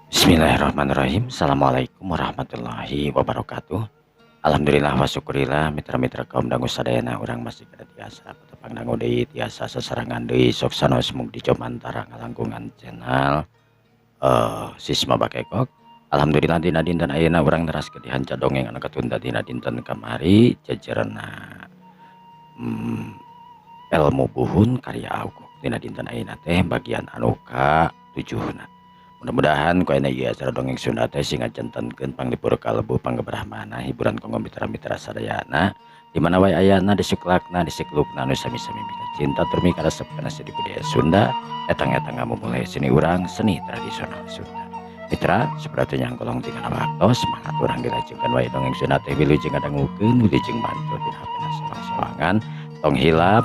Bismillahirrahmanirrahim. Assalamualaikum warahmatullahi wabarakatuh. Alhamdulillah wa syukurillah mitra-mitra kaum dangu sadayana urang masih kada tiasa patepang dangu deui tiasa sasarangan deui sok sanos mung dicomantara ngalangkungan channel Sisma Bakekok. Alhamdulillah dina dinten ayeuna urang neras ke dihanca dongeng anu katunda dina dinten kamari jajaranna ilmu buhun karya Augok dina dinten ayeuna teh bagian anu ka 7. Mudah-mudahan ku ieu acara dongeng Sunda teh sing ngajantenkeun panglipur kalbu panggebrahmana hiburan kanggo mitra-mitra sadayana di mana wae ayana disuklakna disiklukna anu sami-sami mika cinta turmi karesep kana seni budaya Sunda etang-etang mulai seni urang seni tradisional Sunda. Mitra seperti yang kolong tinggal waktu semangat urang dilajengkeun wae dongeng Sunda teh wilujeng ngadangukeun wilujeng mancur dina hapena sawangan tong hilap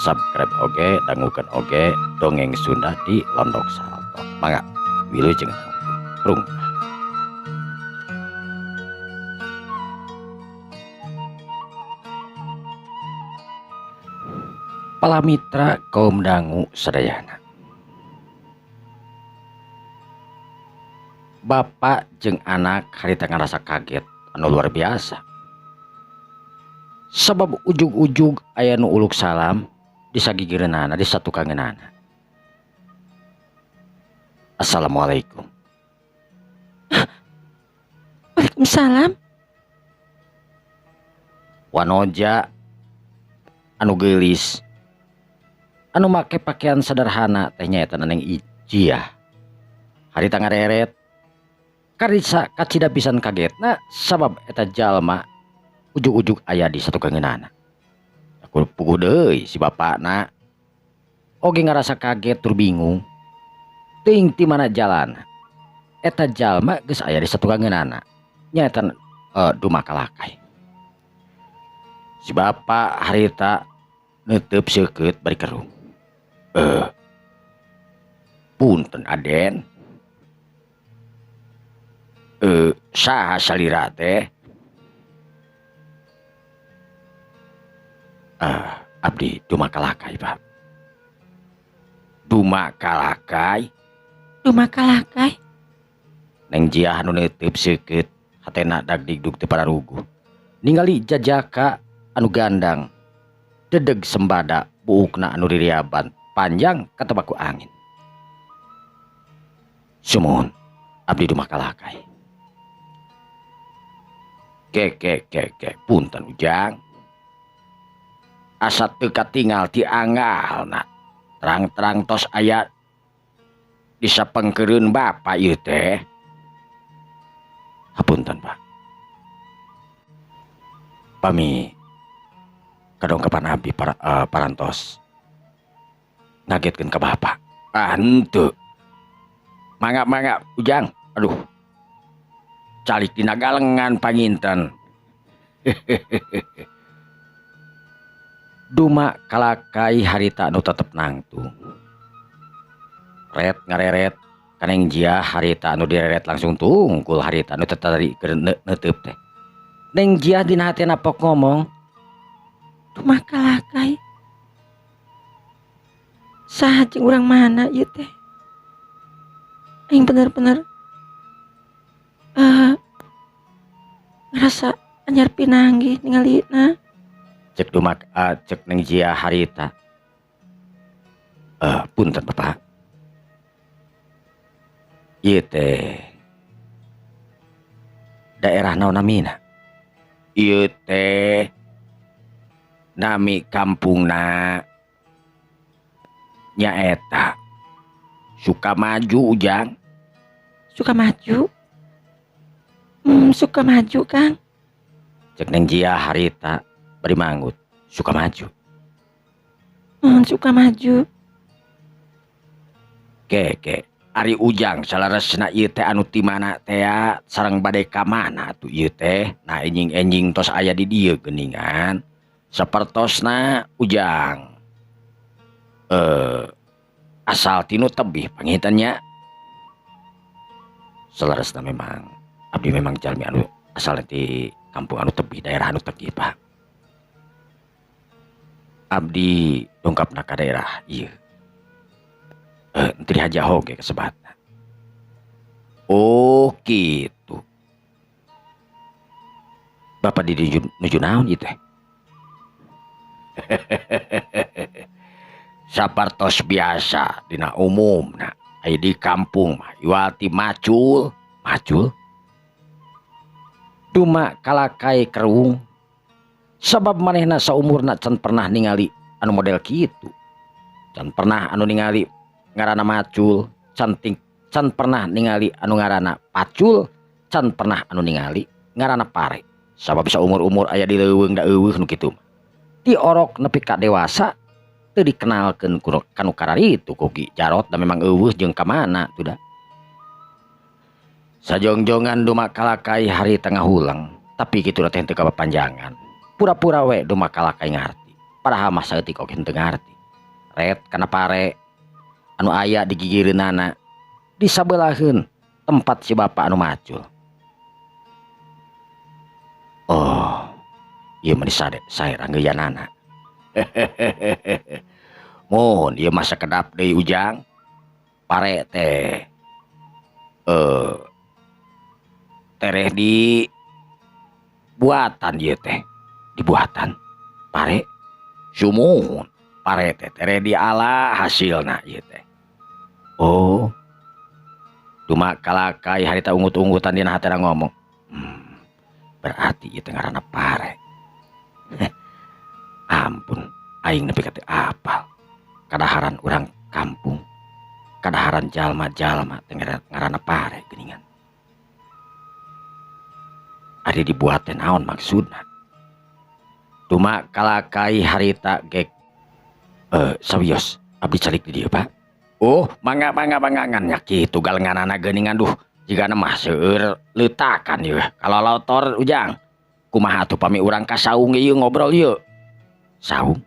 subscribe oge dangukeun oge dongeng Sunda di Londok Salto mangga wilujeng prung. Palamitra kaum dangu sadayana, bapak jeung anak harita ngarasa kaget anu luar biasa sabab ujug-ujug aya nu uluk salam di sagigireunana di satukangeunana. Assalamualaikum. Waalaikumsalam. Wanoja anu geulis anu make pakaian sederhana teh nyaeta Neng Ijiyah harita ngareret karisa kacida pisan kagetna sabab eta jalma ujug-ujug aya di satukangeunana. Aku puguh deui si bapakna oge ngarasa kaget tur bingung teuing ti mana jalan eta jalma geus aya di satukangeunana nyaeta Dumakalakai. Si bapak harita neuteub seukeut bari kerung. Punten Aden. Saha salira teh? Abdi Dumakalakai, Pak. Dumakalakai? Dumakalakai. Neng Jiah anu neuteub seukeut hatena dagdigdug teu pararuguh. Ningali jajaka anu gandang dedeg sembada buukna anu ririaban panjang katebak ku angin. Sumuhun abdi Dumakalakai. Ke punten ujang. Asa teu katingal ti anggalna terang-terang tos aya di sapengkeureun bapak ieu teh. Hapunten Pak. Pami kadongkapan abdi parantos ngagetkeun ka bapak. Henteu. Mangga ujang. Aduh. Calik dina galengan panginten. Dumakalakai harita anu tetep nangtung. Ret ngareret ka Neng Jiah harita anu direret langsung tungkul harita anu tetari neuteub teh. Neng Jiah dina hatena pok ngomong, Dumakalakai. Saha jeung urang mana ieu teh? Aing bener-bener ngerasa anyar pinanggih ningalina. cek Neng Jiah harita. Punten Bapak. Ieu teh daerah naon namina? Ieu teh nami kampungna nyaeta Sukamaju ujang. Sukamaju. Sukamaju Kang. Cek Neng Jiah harita bari manggut. Sukamaju. Sukamaju. Ke ari ujang salaresna ieu teh anu ti mana teh sareng bade ka mana atuh ieu teh. Nah enjing-enjing tos aya di dieu geuningan sapertosna ujang asal tinu tebih pangitannya. Salaresna memang abdi memang jalmi anu asal ti kampung anu tebih daerah anu tebih Pak. Abdi dongkapna ka daerah ieu. Teu dihaja hoge kasebatna. Oh gitu. Bapak di nuju naon ieu teh? Sapartos biasa dina umumna aya di kampung mah iwati macul. Macul? Duma kalakai kerung. Sabab manehna saumurna can pernah ningali anu model kitu. Can pernah anu ningali ngaranna macul, can pernah ningali anu ngaranna pacul, can pernah anu ningali ngaranna pare. Sabab saumur-umur aya di leuweung da eueuh nu kitu. Ti orok nepi ka dewasa teu dikenalkeun kanu kararitu ku Ki Jarot da memang eueuh jeung ka mana tuh da. Sajongjongan duma kalakai hari tengah hulang, tapi kitu teh teu kapanjangan. Pura-pura we duma kalakai ngarti. Padahal mah saeutik oge teu ngarti. Ret kana pare anu aya di gigireunana di sabelaheun tempat si bapa anu macul. Oh, ieu mah disade sae ranggeuyanana. Mun ieu mah sakedap deui ujang. Pare teh tereh di buatan ieu teh. Dibuatan. Pare sumuhun. Pare teh tereh diala hasilna ieu teh. Oh. Cuma kalakai harita ungut-ungutan dina hatena ngomong. Berarti ieu teh ngaranna pare. Ampun, aing nepi ka teu apal. Kadaharan urang kampung. Kadaharan jalma-jalma teh ngaranna pare geuningan. Ari dibuat teh naon maksudna? Cuma kalakai harita gek sawios abdi calik di dieu Pak. Oh, mangga ngan nya kitu galenganana geuningan duh jigana mah seueur leutakan ieu. Kalau lautor ujang. Kumaha atuh pami urang ka saung ieu ngobrol ieu? Saung?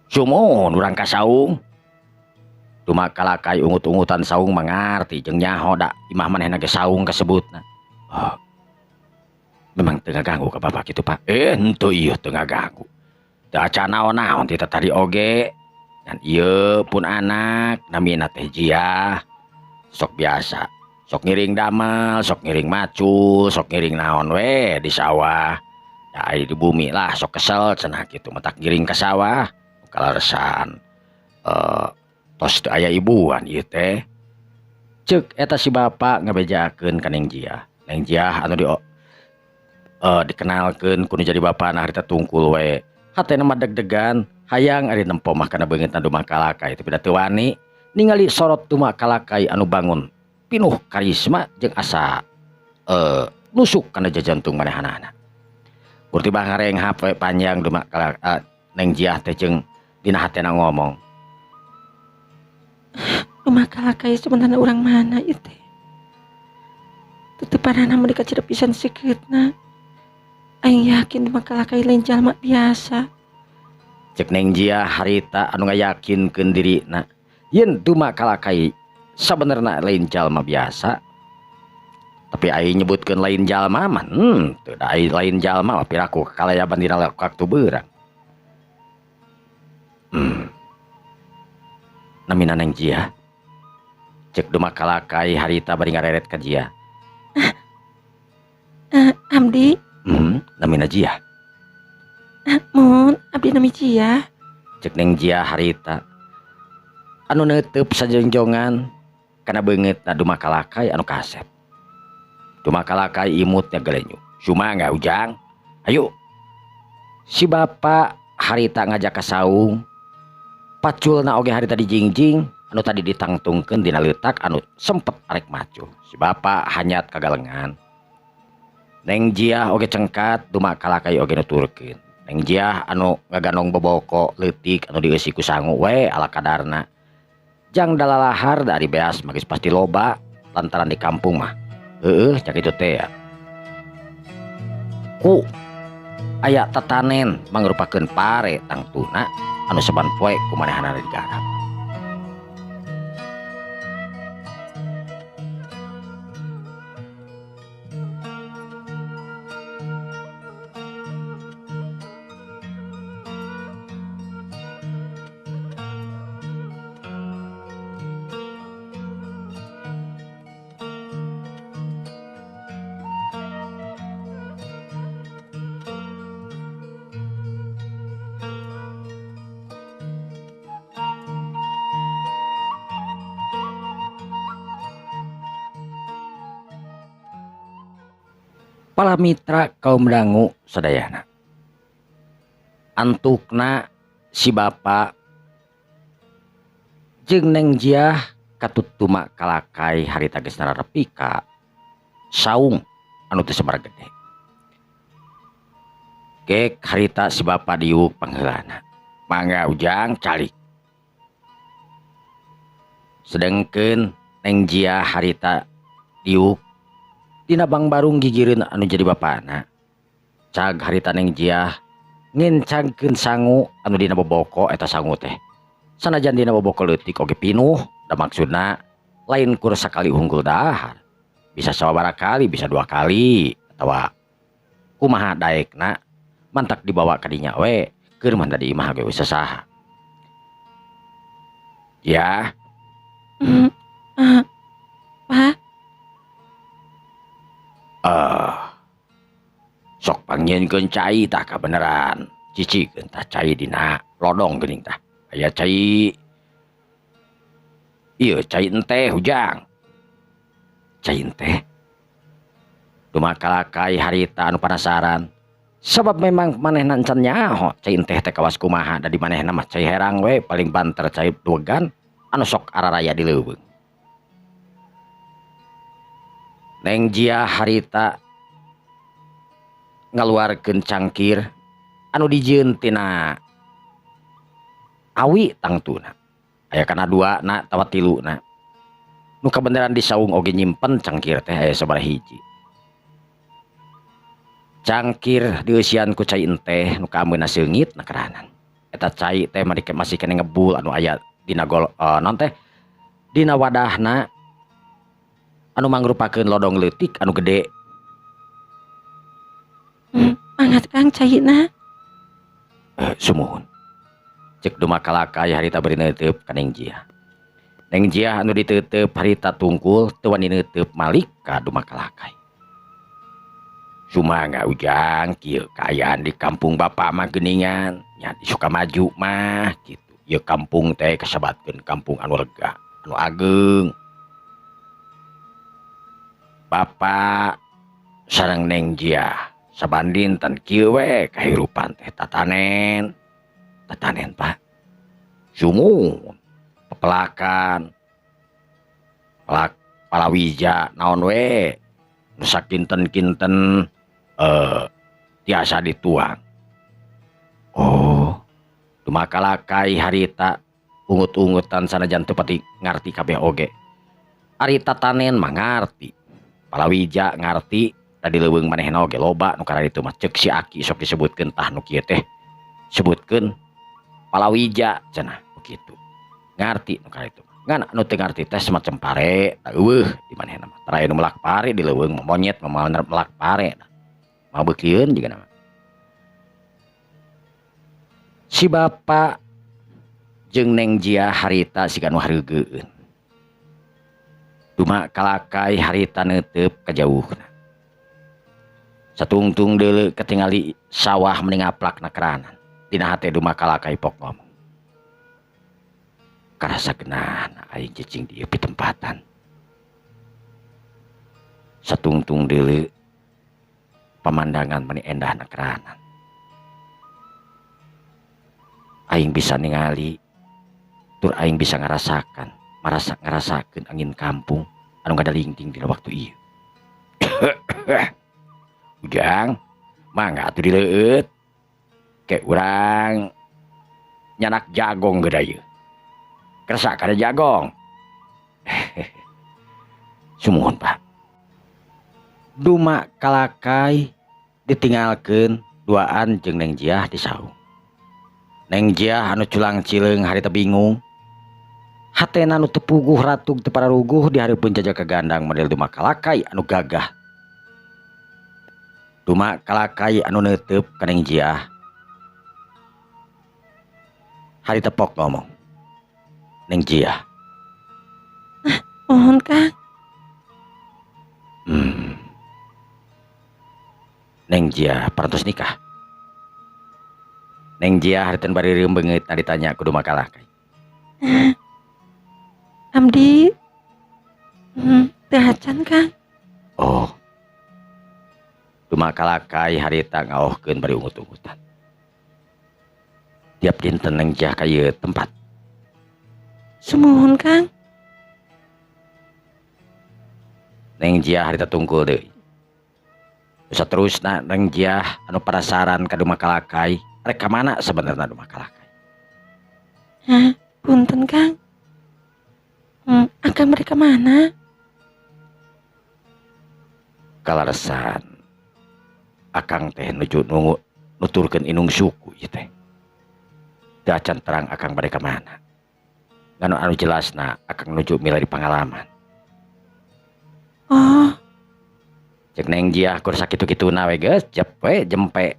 Sumuhun urang ka saung. Cuma kalakai ungut-ungutan saung mangarti jeung nyaho da imah manehna ge saung kasebutna. Oh. Memang teu ngaganggu ka bapak kitu Pak. Henteu ieu teu ngaganggu. Teu acan naon-naon ti tadi oge. Dan ieu pun anak namina teh Jiah. Sok biasa. Sok ngiring damel, sok ngiring macul, sok ngiring naon we di sawah. Da aya di bumi lah sok kesel cenah kitu matak ngiring ka sawah. Kalaresan tos teu aya ibuan ieu teh. Ceuk eta si bapa ngabejakeun ka Neng Jiah. Neng Jiah anu dikenalkeun kudu jadi bapana harita tungkul we. Hatena mah deg-degan, hayang ari nempo mah kana beungeutna duma kalakai tapi da teu wani ningali sorot duma kalakai anu bangun pinuh karisma jeung asa nusuk kana jajantung manehanana. Burti bah ngareng hape panjang duma Neng Jiah teh jeung dina hatena ngomong. Duma kalakai sebenarnya urang mana ieu teh? Tutupanana mah dikacidep pisan sikeutna. Aing yakin duma kalakai lain jalma biasa. Cek Neng Jiah harita anu ngayakinkeun dirina yen duma kalakai sabenerna lain jalma biasa. Tapi aing nyebutkeun lain jalma mah teu da lain jalma mah piraku kalayaban dina waktu beurang. Namina Neng Jiah. Cek duma kalakai harita bari ngareret ka Jiah. Abdi. Namina Jiah. Mun abdi nami Jiah. Cek Neng Jiah harita anu neuteub sajongjongan kana beungeutna duma kalakai anu kasep. Duma kalakai imutnya gelenyu. Sumangga ujang. Ayo. Si bapa harita ngajak ka saung. Paculna oge harita dijingjing anu tadi ditangtungkeun dina leutak anu sempet arek macul. Si bapa hanyat kagalengan. Neng Jiah oge cengkat duma kalakai oge nuturkeun. Neng Jiah anu ngaganong boboko leutik anu dieusi ku sangu we ala kadarna. Jang dalalahar dari beas magis pasti loba lantaran di kampung mah. Heueuh cak itu teh ya. Ku aya tatanen mangrupakeun pare tangtuna anu saban poe kumanehanana digarap. Pala mitra kaum dangu sadayana. Antukna si bapa jeung Neng Jiah katutuma kalakai harita geus nararepi ka saung anu teu sabaraha gede. Kek harita si bapa diuk pangheulana. Mangga ujang calik. Sedengkeun Neng Jiah harita diuk dina Bang Barung gigireun anu jadi bapana. Cag harita Neng Jiah ngencangkeun sangu anu dina boboko eta sangu teh. Sanajan dina boboko leutik oge pinuh, da maksudna lain kur sakali unggul dahar. Bisa sababaraha kali, bisa 2 kali atawa kumaha daekna mantak dibawa ka dinya we keur mah da di imah ge usaha. Ya, Pak, sok panggieunkeun cai tah kabeneran. Cicikeun tah cai dina lodong geuning tah. Aya cai ieu cai enteh ujang. Cai enteh. Dumakalakai harita anu penasaran. Sabab memang manehna encan nyaho cai enteh teh kawas kumaha da di manehna mah cai herang we paling banter cai duegan anu sok araraya di leuweung. Neng Jiah harita ngaluarkeun cangkir anu dijieun tina awi tangtuna. Aya kana 2 na tawa 3 na. Nu kabeneran di saung oge nyimpen cangkir teh aya sabaraha hiji. Cangkir dieusian ku cai enteh nu kaambeuna seungit na keranan. Eta cai teh masih kene ngebul anu aya dina non teh dina wadahna anu mangrupakeun lodong leutik anu gede. Mangat Kang caina. Sumuhun. Cek dumakalakai harita beri neuteup ka Neng Jiah. Neng Jiah anu diteuteub harita tungkul teu wani neuteub malik ka dumakalakai. Sumangga ujang kieu kaayaan di kampung bapa mah geuningan nya suka maju mah kitu. Ieu kampung teh kasabatkeun kampung anu lega, anu ageung. Bapa sareng Neng Jiah sabandinten kieu we kahirupan teh tatanen. Tatanen Pak. Sumun, pepelakan, palawija naon we nu sakinten-kinten tiasa dituang. Oh, dumakalakai harita ungut-ungutan sanajan teu pati ngarti kabeh oge. Ari tatanen mah ngarti. Palawija ngarti, tadi leuweung manehna oge loba nu kana ditu mah ceuk si Aki sok disebutkeun tah nu kieu teh. Sebutkeun palawija cenah begitu. Ngarti nu kana ditu. Ngan anu teu ngarti teh semacam pare, da eueuh di manehna mah. Tara anu melak pare di leuweung monyet mah melak pare. Mah beukieun juga nama. Si bapa jeung Neng Jiah harita siga nu hareugeun. Dumakalakai harita neuteub ka jauhna. Satungtung deuleu ketingali sawah mending aplak na keranan. Dina hate dumakalakai pok ngomong. Karasa geunahna aing cicing dieu pitempatan. Satungtung deuleu pamandangan meni endah na keranan. Aing bisa ningali tur aing bisa ngarasakeun angin kampung anu ngadalingting dina waktu ieu. Ujang, mangga atuh dileueut. Ke urang nyanak jagong geus ieu. Kerasa kada jagong. Sumuhun Pak. Dumakalakai ditinggalkeun duaan jeung Neng Jiah di saung. Neng Jiah anu culang cileung harita bingung. Hatena anu teu puguh ratug teu pararuguh di hareupeun jajak kagandang model dumakalakai anu gagah. Dumakalakai anu neuteub ka Neng Jiah. Harita pok ngomong. Neng Jiah. Mohon Kang. Neng Jiah parantos nikah. Neng Jiah hareuteun bari reueum beungeut ditanya ku dumakalakai. Abdi teu acan Kang. Oh. Dumakalakai harita ngaohkeun bari ungut-ungutan. Tiap dinten Neng Jiah ka ieu tempat. Sumuhun Kang. Neng Jiah harita tungkul deui. Saterusna Neng Jiah anu penasaran ka Dumakalakai, rek ka mana sebenarnya Dumakalakai? Hah, punten Kang. Akan mereka mana? Kalaresan akang teh nuju nuturkeun inung suku ieu teh. Teu acan terang akang bade ka mana. Nganu anu jelasna akang nuju milari pangalaman. Oh, Cek Neng Jiah kur sakitu-kituna we geus jep we jempe.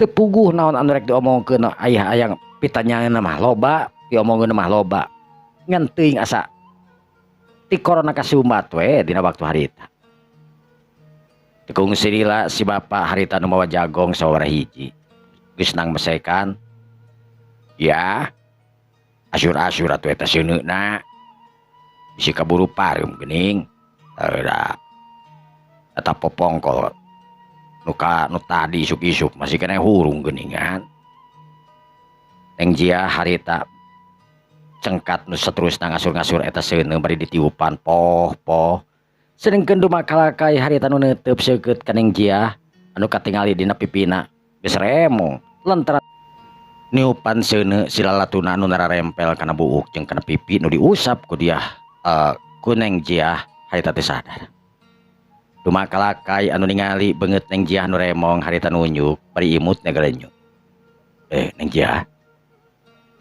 Teu puguh naon anu rek diomongkeun aya hayang pitanyaeun mah loba, diomongkeun mah loba. Ngan teuing asa ti korona kasumbat we dina waktu harita. Tekung sirila si bapa harita nu mawa jagong sawara hiji. Geus nang mesekan. Ya. Asyur-asyur atuh eta seuneuna. Bisi kaburu pareum geuning. Teuda. Eta popongkol nu tadi isuk-isuk masih kena hurung geuningan. Neng Jiah harita cengkat nu saterusna ngasur-ngasur eta seuneun bari ditiupan poh. Sedengkeun Dumakalakai harita nu neuteub seukeut ka Neng Jiah anu katingali dina pipina geus remong lantaran niupan seuneu si lalatuna anu nararempel kana buuk jeung kana pipi nu diusap ku dia ku Neng Jiah harita teu sadar. Dumakalakai anu ningali beungeut Neng Jiah nu remong harita nunjuk bari imut ngagerenyuk. Neng Jiah.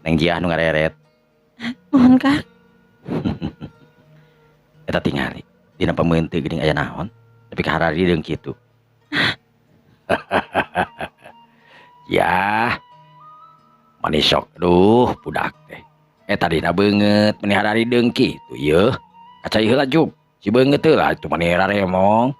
Neng Jiah nu ngareret. nuhun Kang. Eta tingali dina pameunteun geuning aya naon tapi kaharari deung kitu. Ya manis sok duh budak teh eta dina beungeut meni harari deung kitu yeuh kacai heula juk si beungeut teh lah cuma remong.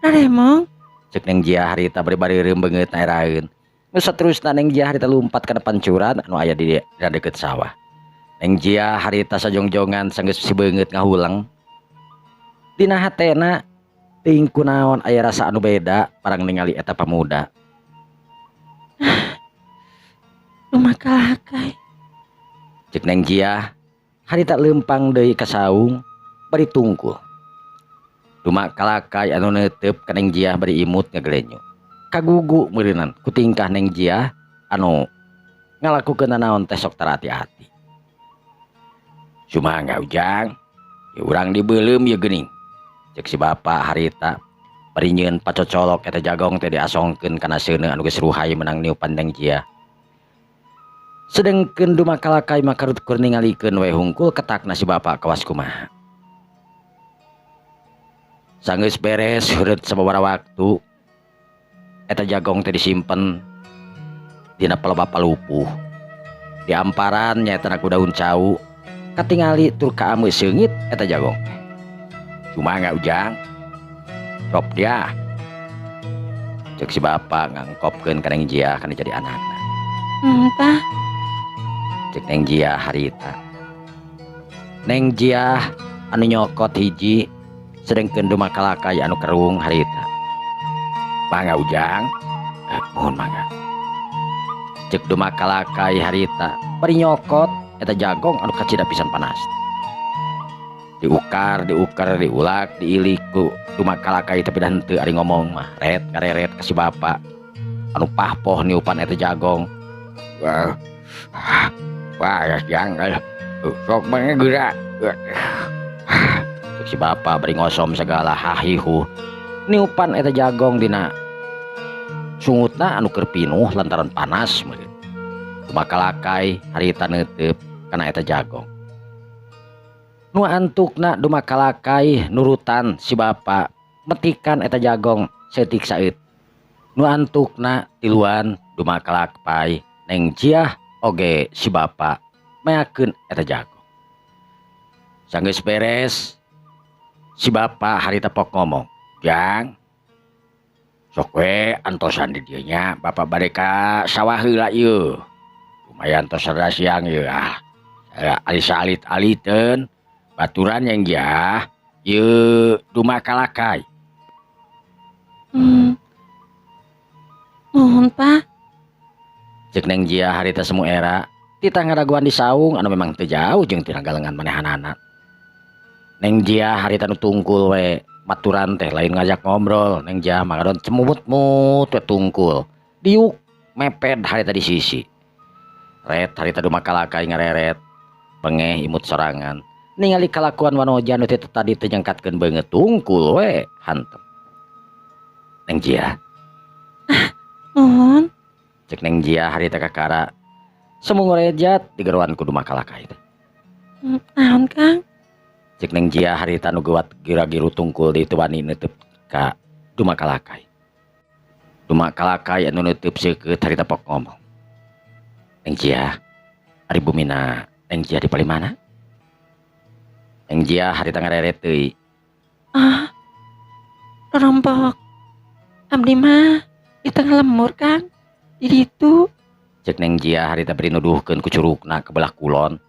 Remong. Cek Neng Jiah harita bari-bari beungeut naeraeun. Nu saterusna Neng Jiah harita lumpat kana pancuran anu aya di deukeut sawah. Neng Jiah harita sajongjongan sanggeus si beungeut ngahulang. Dina hatena teuing kunaon aya rasa anu beda parang ningali eta pamuda. Dumakalakai. Cek Neng Jiah harita leumpang deui ka saung bari tungkul. Dumakalakai anu neuteub ka Neng Jiah bari imut ngagerenyuk. Kagugu meureunan ku tingkah Neng Jiah anu ngalakukeun naon teh sok tarati-ati. Sumangga ujang, ya urang dibeulem ya geuning. Cek si bapa harita bari nyieun pacocolok eta jagong teh diasongkeun kana seuneu anu geus ruhay menang niupan Neng Jiah. Sedengkeun Dumakalakai makarut keur ningalikeun we hungkul ketakna si bapa kawas kumaha. Sanggeus beres heureut sababaraha waktu eta jagong teh disimpen dina pelebab palupuh. Di amparan nyaetana ku daun cau katingali tur kaameu seungit eta jagong. Cuma nggak ujang cop dia cek si bapa ngangkopkeun ka Neng Jiah kana jadi anakna. Entah. Cek Neng Jiah harita. Neng Jiah anu nyokot hiji sedengkeun Dumakalakai anu kerung harita. Mangga ujang. Mohon mangga. Cek Dumakalakai harita bari nyokot eta jagong anu kacida pisan panas. Diukar, diulak, diilik ku Dumakalakai tapi dah henteu ari ngomong mah ret kareret ka si bapa anu pahpoh niupan eta jagong. Wah ya jang sok banget geura. Cek si bapa bari ngosom segala hahihu niupan eta jagong dina sungutna anu keur pinuh lantaran panas meureun. Dumakalakai harita neuteub kana eta jagong. Nu antukna Dumakalakai nurutan si bapa metikan eta jagong setik saeut. Nu antukna tiluan Dumakalakai Neng Jiah oge si bapa meakeun eta jagong. Sanggeus beres si bapa harita pok ngomong, "Jang, sok we antosan di dieu nya bapa bade ka sawah heula ieu. Lumayan tos rada siang ieu alisa-alit-aliteun baturan Neng Jiah ieu Dumakalakai." Hmm, nuhun Pak. Cek Neng Jia harita semu era tita ngaraguan di saung anu memang teu jauh jeung tina galengan manehanana. Neng Jia harita nu tungkul we maturan teh lain ngajak ngobrol. Neng Jia mangadon cemumut-mut we tungkul diuk mepet harita di sisi ret harita dumakalakai ngareret pengeh imut sorangan ningali kalakuan wanoja nu teh tadi teu nyangkatkeun beungeut tungkul we hantem. Neng Jia Nuhun. cek Neng Jia harita kakara semu ngorejat di geruan kudu makalakai teh. Naon Kang? Cek Neng Jia harita nu geuat gira-giru tungkul di teu wani neuteub ka dumakalakai. Dumakalakai anu neuteub seukeut harita pok ngomong. Neng Jia, ari bumina Neng Jia di palimana? Neng Jia harita ngareret deui. Ah, rompok. Abdi mah di tengah lemur Kang. Di ditu. Cek Neng Jia harita beri nuduhkeun ku curugna ke belah kulon.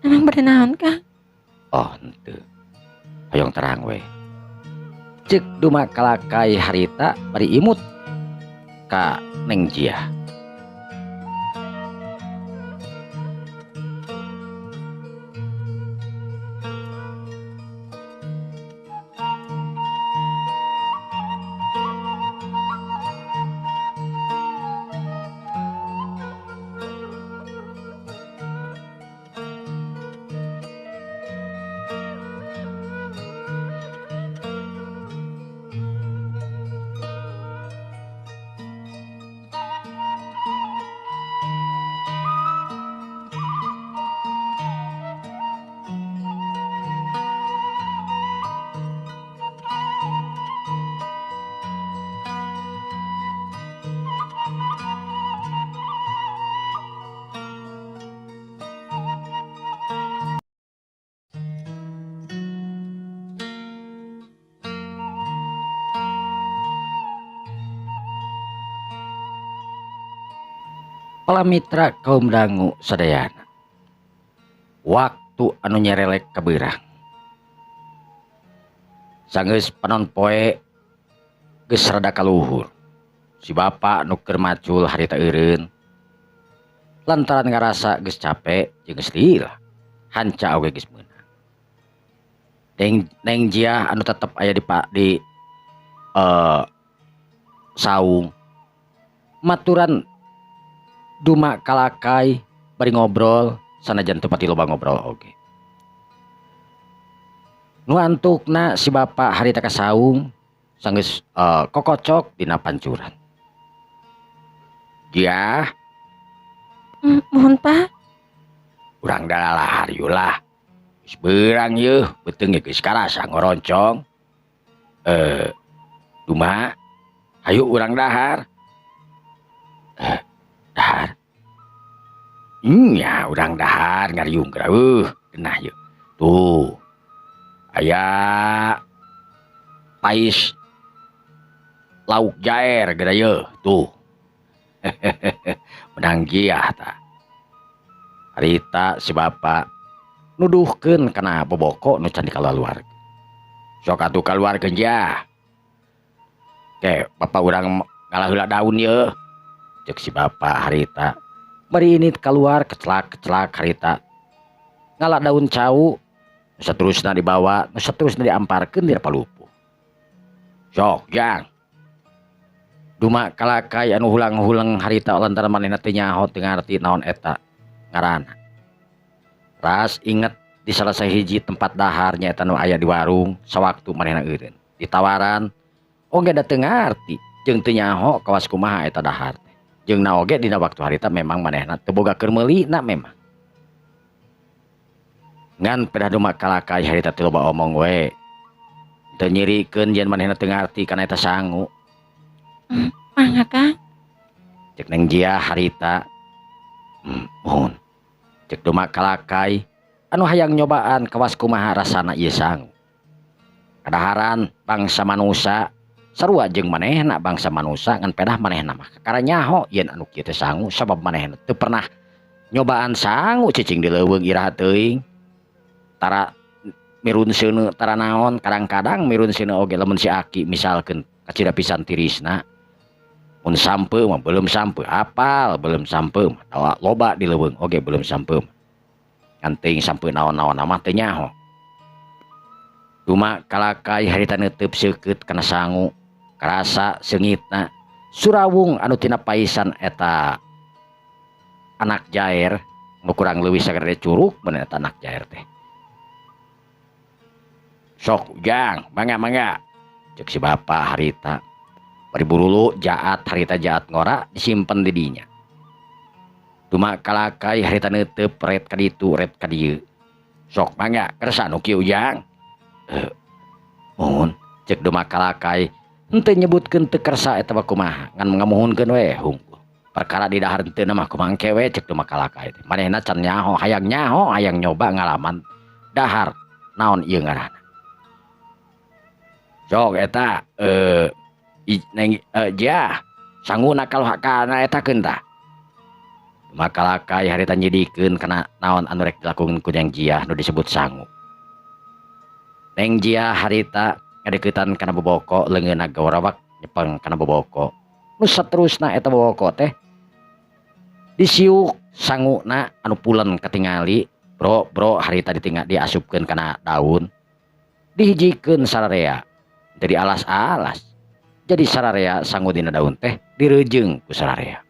Emang bade naon Kang? Oh henteu. Hoyong terang we. Cek dumakalakai harita bari imut ka Neng Jia. Palamitra kaum dangu sadayana. Waktu anu nyerelek kabeurang. Sanggeus panon poe geus rada kaluhur. Si bapa nu keur macul harita eureun lantaran ngarasa geus capek jeung geus lila. Hanca oge geus meunang. Neng Jia anu tetep aya di saung maturan dumakalakai bari ngobrol sanajan teu pati loba ngobrol oge. Nu antukna si bapa harita ka saung sanggeus kokocok dina pancuran. Jia, Mohon Pak. urang dalalahar ieu lah. Geus beurang yeuh, beuteung ge geus karasa ngoroncong. Duma, hayu urang dahar. Dahar. Nya urang dahar ngariung geura genah yeuh. Tuh. Aya pais lauk jaer geura yeuh, tuh. Menang giah ta. Harita si bapa nuduhkeun kana boboko nu can dikaluarkeun. Sok atuh kaluarkeun Jia. Ke bapa urang ngalah heula daun yeuh. Cek si bapa harita. Bari ini keluar kecelak harita. Ngalah daun cau. Nu saterusna dibawa, nu saterusna diamparkeun di palupuh. Sok Jang. Dumakalakai anu hulang-hulang harita lantaran manehna teu nyaho teu ngarti naon eta ngaranna. Ras inget di salah sahiji tempat dahar nyaeta nu aya di warung sawaktu manehna eureun. Ditawaran oge da teu ngarti jeung teu nyaho kawas kumaha eta dahar teh. Jeung na oge dina waktu harita memang manehna teu boga keur meulina memang. Ngan pedah dumakalakai harita teu loba omong we. Teu nyirikeun yen manehna teu ngarti kana eta sangu. Mangga Kang. Cek Neng Jia harita. Mohon. Cek dumakalakai anu hayang nyobaan kawas kumaha rasana ieu sangu. Kadaharan bangsa manusia sarua jeung manehna bangsa manusia ngan pedah manehna mah kakara nyaho yen anu kieu teh sangu sabab manehna teu pernah nyobaan sangu cicing di leuweung iraha teuing. Tara mirun seuneu taranaon kadang-kadang mirun seuneu oge lamun si Aki misalkeun kacida pisan tirisna mun sampeu mah belum sampeu apal belum sampeu mah loba di leuweung oge belum sampeu ngan teuing sampeu naon-naon mah teu nyaho cuma kalakai harita neuteub seukeut kana sangu karasa seungitna surawung anu tina paisan eta anak jaer nu kurang leuwih sagede curug mun eta anak jaer teh sok ujang mangga cek si bapa harita bari burulu jaat harita jaat ngora disimpen di dinya cuma kalakai harita neuteub ret ka ditu ret ka dieu sok mangga kersa nu kieu ujang mohon cek duma kalakai henteu nyebutkeun teu kersa eta mah kumaha ngan ngamuhunkeun we hungkul perkara di dahar henteu mah kumaha engke we cek duma kalakai teh manehna can nyaho hayang nyoba ngalaman dahar naon ieu ngaranna sok eta neng jah sanguna kalau hakana eta keun tah maka lakai harita nyidikeun kana naon anu rek dilakukeun ku Neng Jiah nu disebut sangu Neng Jiah harita ngadeuketan kana boboko leungeunna gawarawak nyepeng kana boboko nu saterusna eta boboko teh disiuk sanguna anu pulen katingali bro harita ditinggal diasupkeun kana daun dihijikeun sararea jadi alas-alas jadi sararea sangu dina daun teh direujeng ku sararea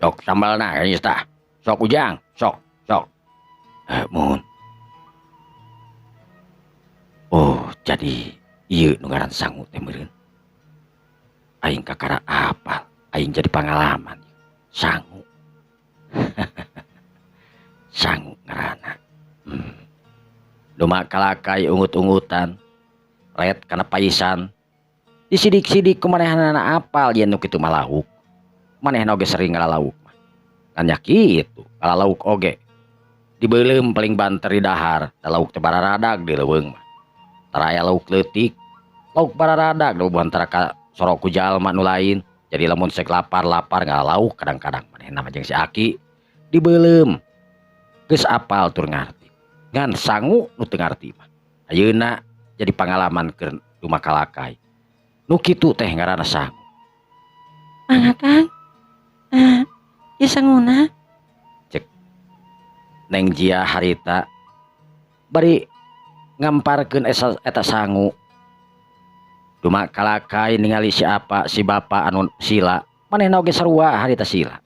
sok sambalna geus tah sok ujang sok mohon oh jadi ieu nu ngaran sangu teh meureun aing kakara apal aing jadi pangalaman sangu sangu ngaranna duma kalakai ungut-ungutan ret kana paisan disidik-sidik kumanehanana apal yen nu kitu mah lauk manehna oge sering ngalalauk mah kan nya kitu ngalalauk oge dibeuleum paling banter di dahar da lauk teh bararadag di leuweung mah tara aya lauk leutik lauk bararadag da antara ka sorok ku jalma nu lain jadi lamun sek lapar ngalalauk kadang-kadang manehna mah jeung si Aki dibeuleum geus apal tur ngarti ngan sangu nu teu ngarti mah ayeuna jadi pangalaman ke rumah kalakai nu kitu teh ngaranna sangu mangga Kang ieu sanguna cek Neng Jiah harita bari ngamparkeun eta sangu cuma kalakai ningali si bapa anu sila manehna oge sarua harita sila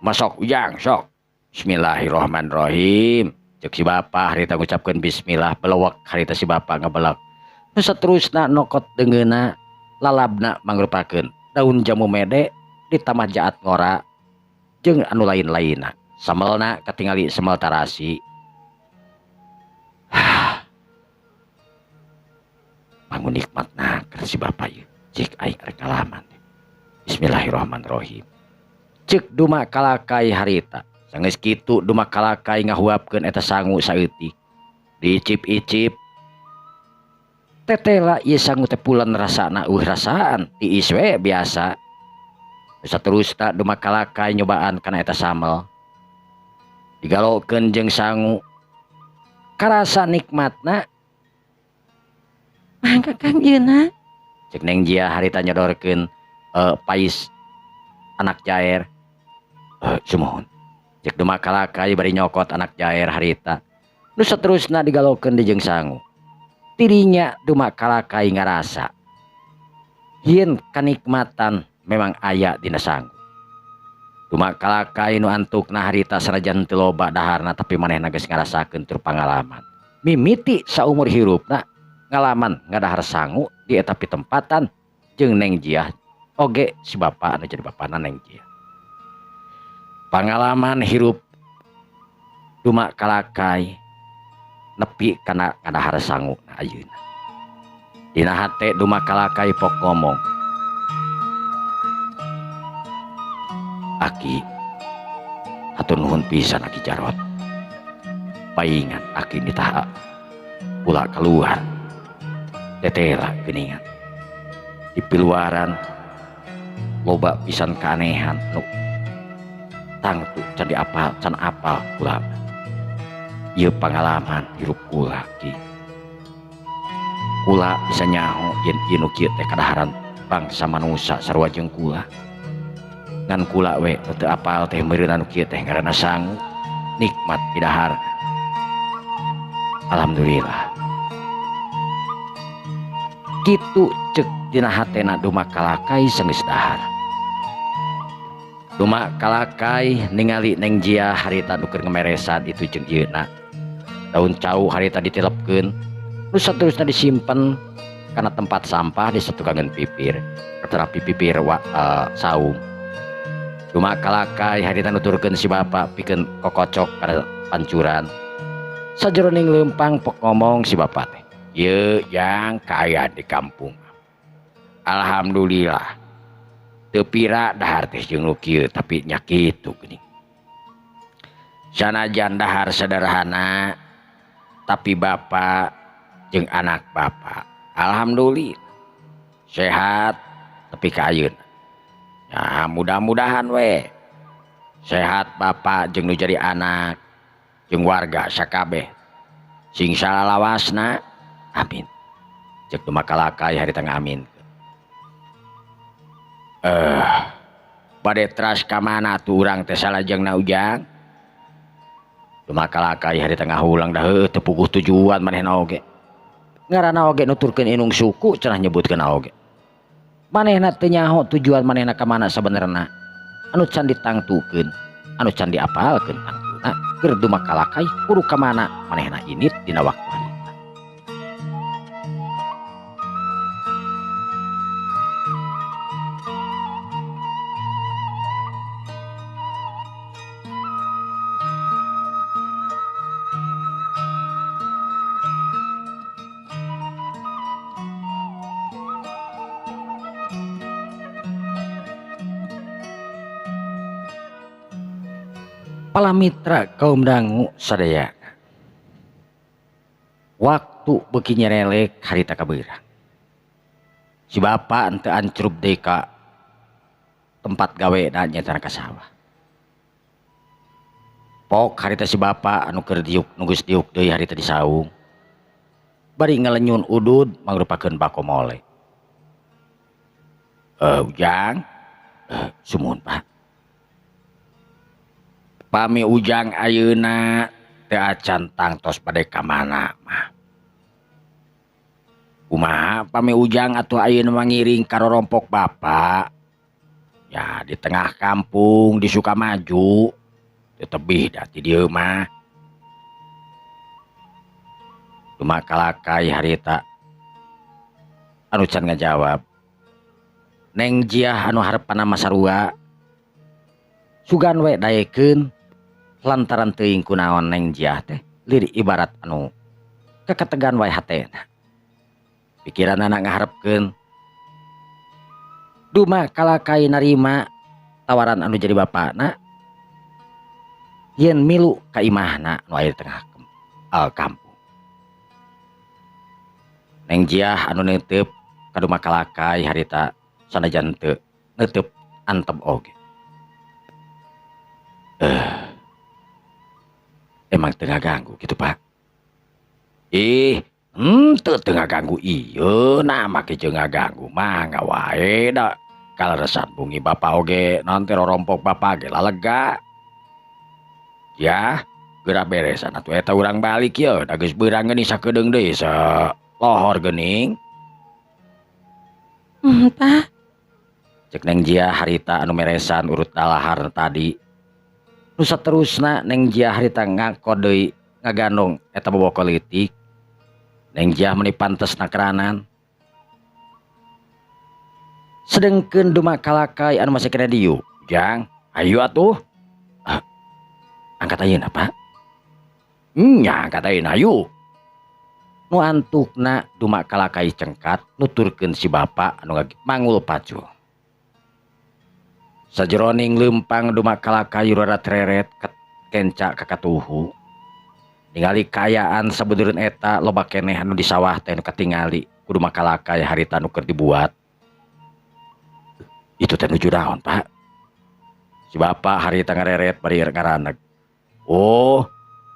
masok ujang sok Bismillahirrahmanirrahim cek si bapa harita ngucapkeun bismillah belewek harita si bapa ngabelak nu saterusna nokot deungeunna lalabna mangrupakeun daun jamu mede ditamah jaat ngora jeung anu lain-lainna samelna katingali semel tarasi bangun nikmatna keur si bapa ieu cek aing rek ngalaman Bismillahirrahmanirrahim cek duma kalakai harita sanggeus kitu duma kalakai ngahuapkeun eta sangu saeutik diicip-icip tetela ieu sangu teh pulen rasana rasaan tiis we biasa saterusna duma kalakai nyobaan kana eta samel digalokeun jeung sangu karasa nikmatna mangga Kang ieuna cek Neng Jiah harita nyodorkeun pais anak jaer sumohon cek duma kalakai bari nyokot anak jaer harita nu saterusna digalokeun di jeung sangu tirinya duma kalakai ngarasa hieun kanikmatan memang aya dina sangu duma kalakai nu antukna harita sanajan teu loba daharna tapi manehna geus ngarasakeun tur pangalaman mimiti saumur hirupna ngalaman ngadahar sangu di eta pitempatan jeung Neng Jiah oge si bapa anu jadi bapana Neng Jiah pangalaman hirup duma kalakai nepi kana ngadahar sangu na ayeuna dina hate duma kalakai pok ngomong Aki hatur nuhun pisan Aki Jarot paingan Aki nitaha pula keluar tetela geuningan di piluaran loba pisan keanehan nu tangtu can apal kula ieu pengalaman hirup kula ki. Kula bisa nyaho yen ieu nu kieu teh kadaharan bangsa manusia sarua jeung kula. Ngan kula we teu apal teh meureunna nu kieu teh ngaranna sangu nikmat pidahar. Alhamdulillah. Kitu ceuk dina hatena dumak kalakai seunggeus dahar. Dumak kalakai ningali Neng Jia harita nu keur ngameresan itu jeung ieuna. Daun cau harita ditilepkeun, nu saterusna disimpen kana tempat sampah di satukangeun pipir, katerapi pipir saung. Dumak kalakai harita nuturkeun si bapa pikeun kokocok kana pancuran. Sajeroning leumpang pok ngomong si bapa teh, "Ye yang kaya di kampung. Alhamdulillah. Teu pira dahar teh jeung nu kieu tapi nya kitu geuning. Sanajan dahar sederhana tapi bapa jeung anak bapa alhamdulillah sehat tapi ka ayeuna. Ya mudah-mudahan we sehat bapa jeung nu jadi anak jeung warga sakabeh sing salalawasna amin." Cek dumak kalakai harita ngamin. Bade teras ka mana tuh urang teh salajengna Ujang? Dumak kalakai harita ngahulang dah heuh teu puguh tujuan manehna oge. Ngaranna oge nuturkeun inung suku cenah nyebutkeun oge. Manehna teu nyaho tujuan manehna ka mana sabenerna. Anu can ditangtukeun, anu can diapalkeun tangtuna keur dumak kalakai kudu ka mana manehna init dina waktu harita. Palamitra kaum dangu sadaya. Waktu beuki nyerelek harita kabeurang. Si bapa henteu ancrup deui ka tempat gawena nyata ka sawah. Pok harita si bapa anu keur diuk nu geus diuk deui harita di saung. Bari ngalenyun udud mangrupakeun bako mole. Ujang. Sumun Pak. Pami Ujang ayeuna teu acan tangtos bade ka mana mah. Kumaha pami Ujang atuh ayeuna mangiring ka rorompok bapa. Ya di tengah kampung di Sukamaju. Teu tebih dah ti dieu mah. Dumak kalakai harita anu can ngajawab. Neng Jiah anu hareupanna masarua sugan we dayekeun lantaran teuing kunaon Neng Jiah teh lirik ibarat anu keketegan wae hatena. Pikiran anak ngaharepkeun dumak kalakai narima tawaran anu jadi bapana yen milu ka imahna nu aya di tengah kampung. Neng Jiah anu neuteup ka dumak kalakai harita sanajan teu neuteup antep oge. Emang tengah ganggu gitu Pak? Teu tengah ganggu ieu nah make jeung ngaganggu mah ngawae da kaleresan bungi bapa oge nanti rorompok bapa ge lalega. Ya, geura beresan atuh eta urang balik ye da geus beurang geuning sakedeung deui lohor geuning. Pak. Cek Neng Jiah harita anu meresan urut dalahar tadi. Nu saterusna Neng Jiah harita ngangkot deui ngagandong eta bobogoh leutik. Neng Jiah meuni pantesna keranan. Sedengkeun dumak kalakai anu masih kena diu. Jang, ayo atuh. Angkat ayeuna Pak. Nya angkat ayeuna ayo. Nu antukna dumak kalakai cengkat nuturkeun si bapa anu mangul pacul. Sajeroning leumpang dumak kalakai rara treret kenca kakatuhu. Ningali kayaan sabeudeureun eta loba keneh anu di sawah teh nu katingali ku dumak kalakai harita nu keur dibuat. Itu teh nuju naon Pak? Si bapa harita ngareret bari ngaraneg. Oh,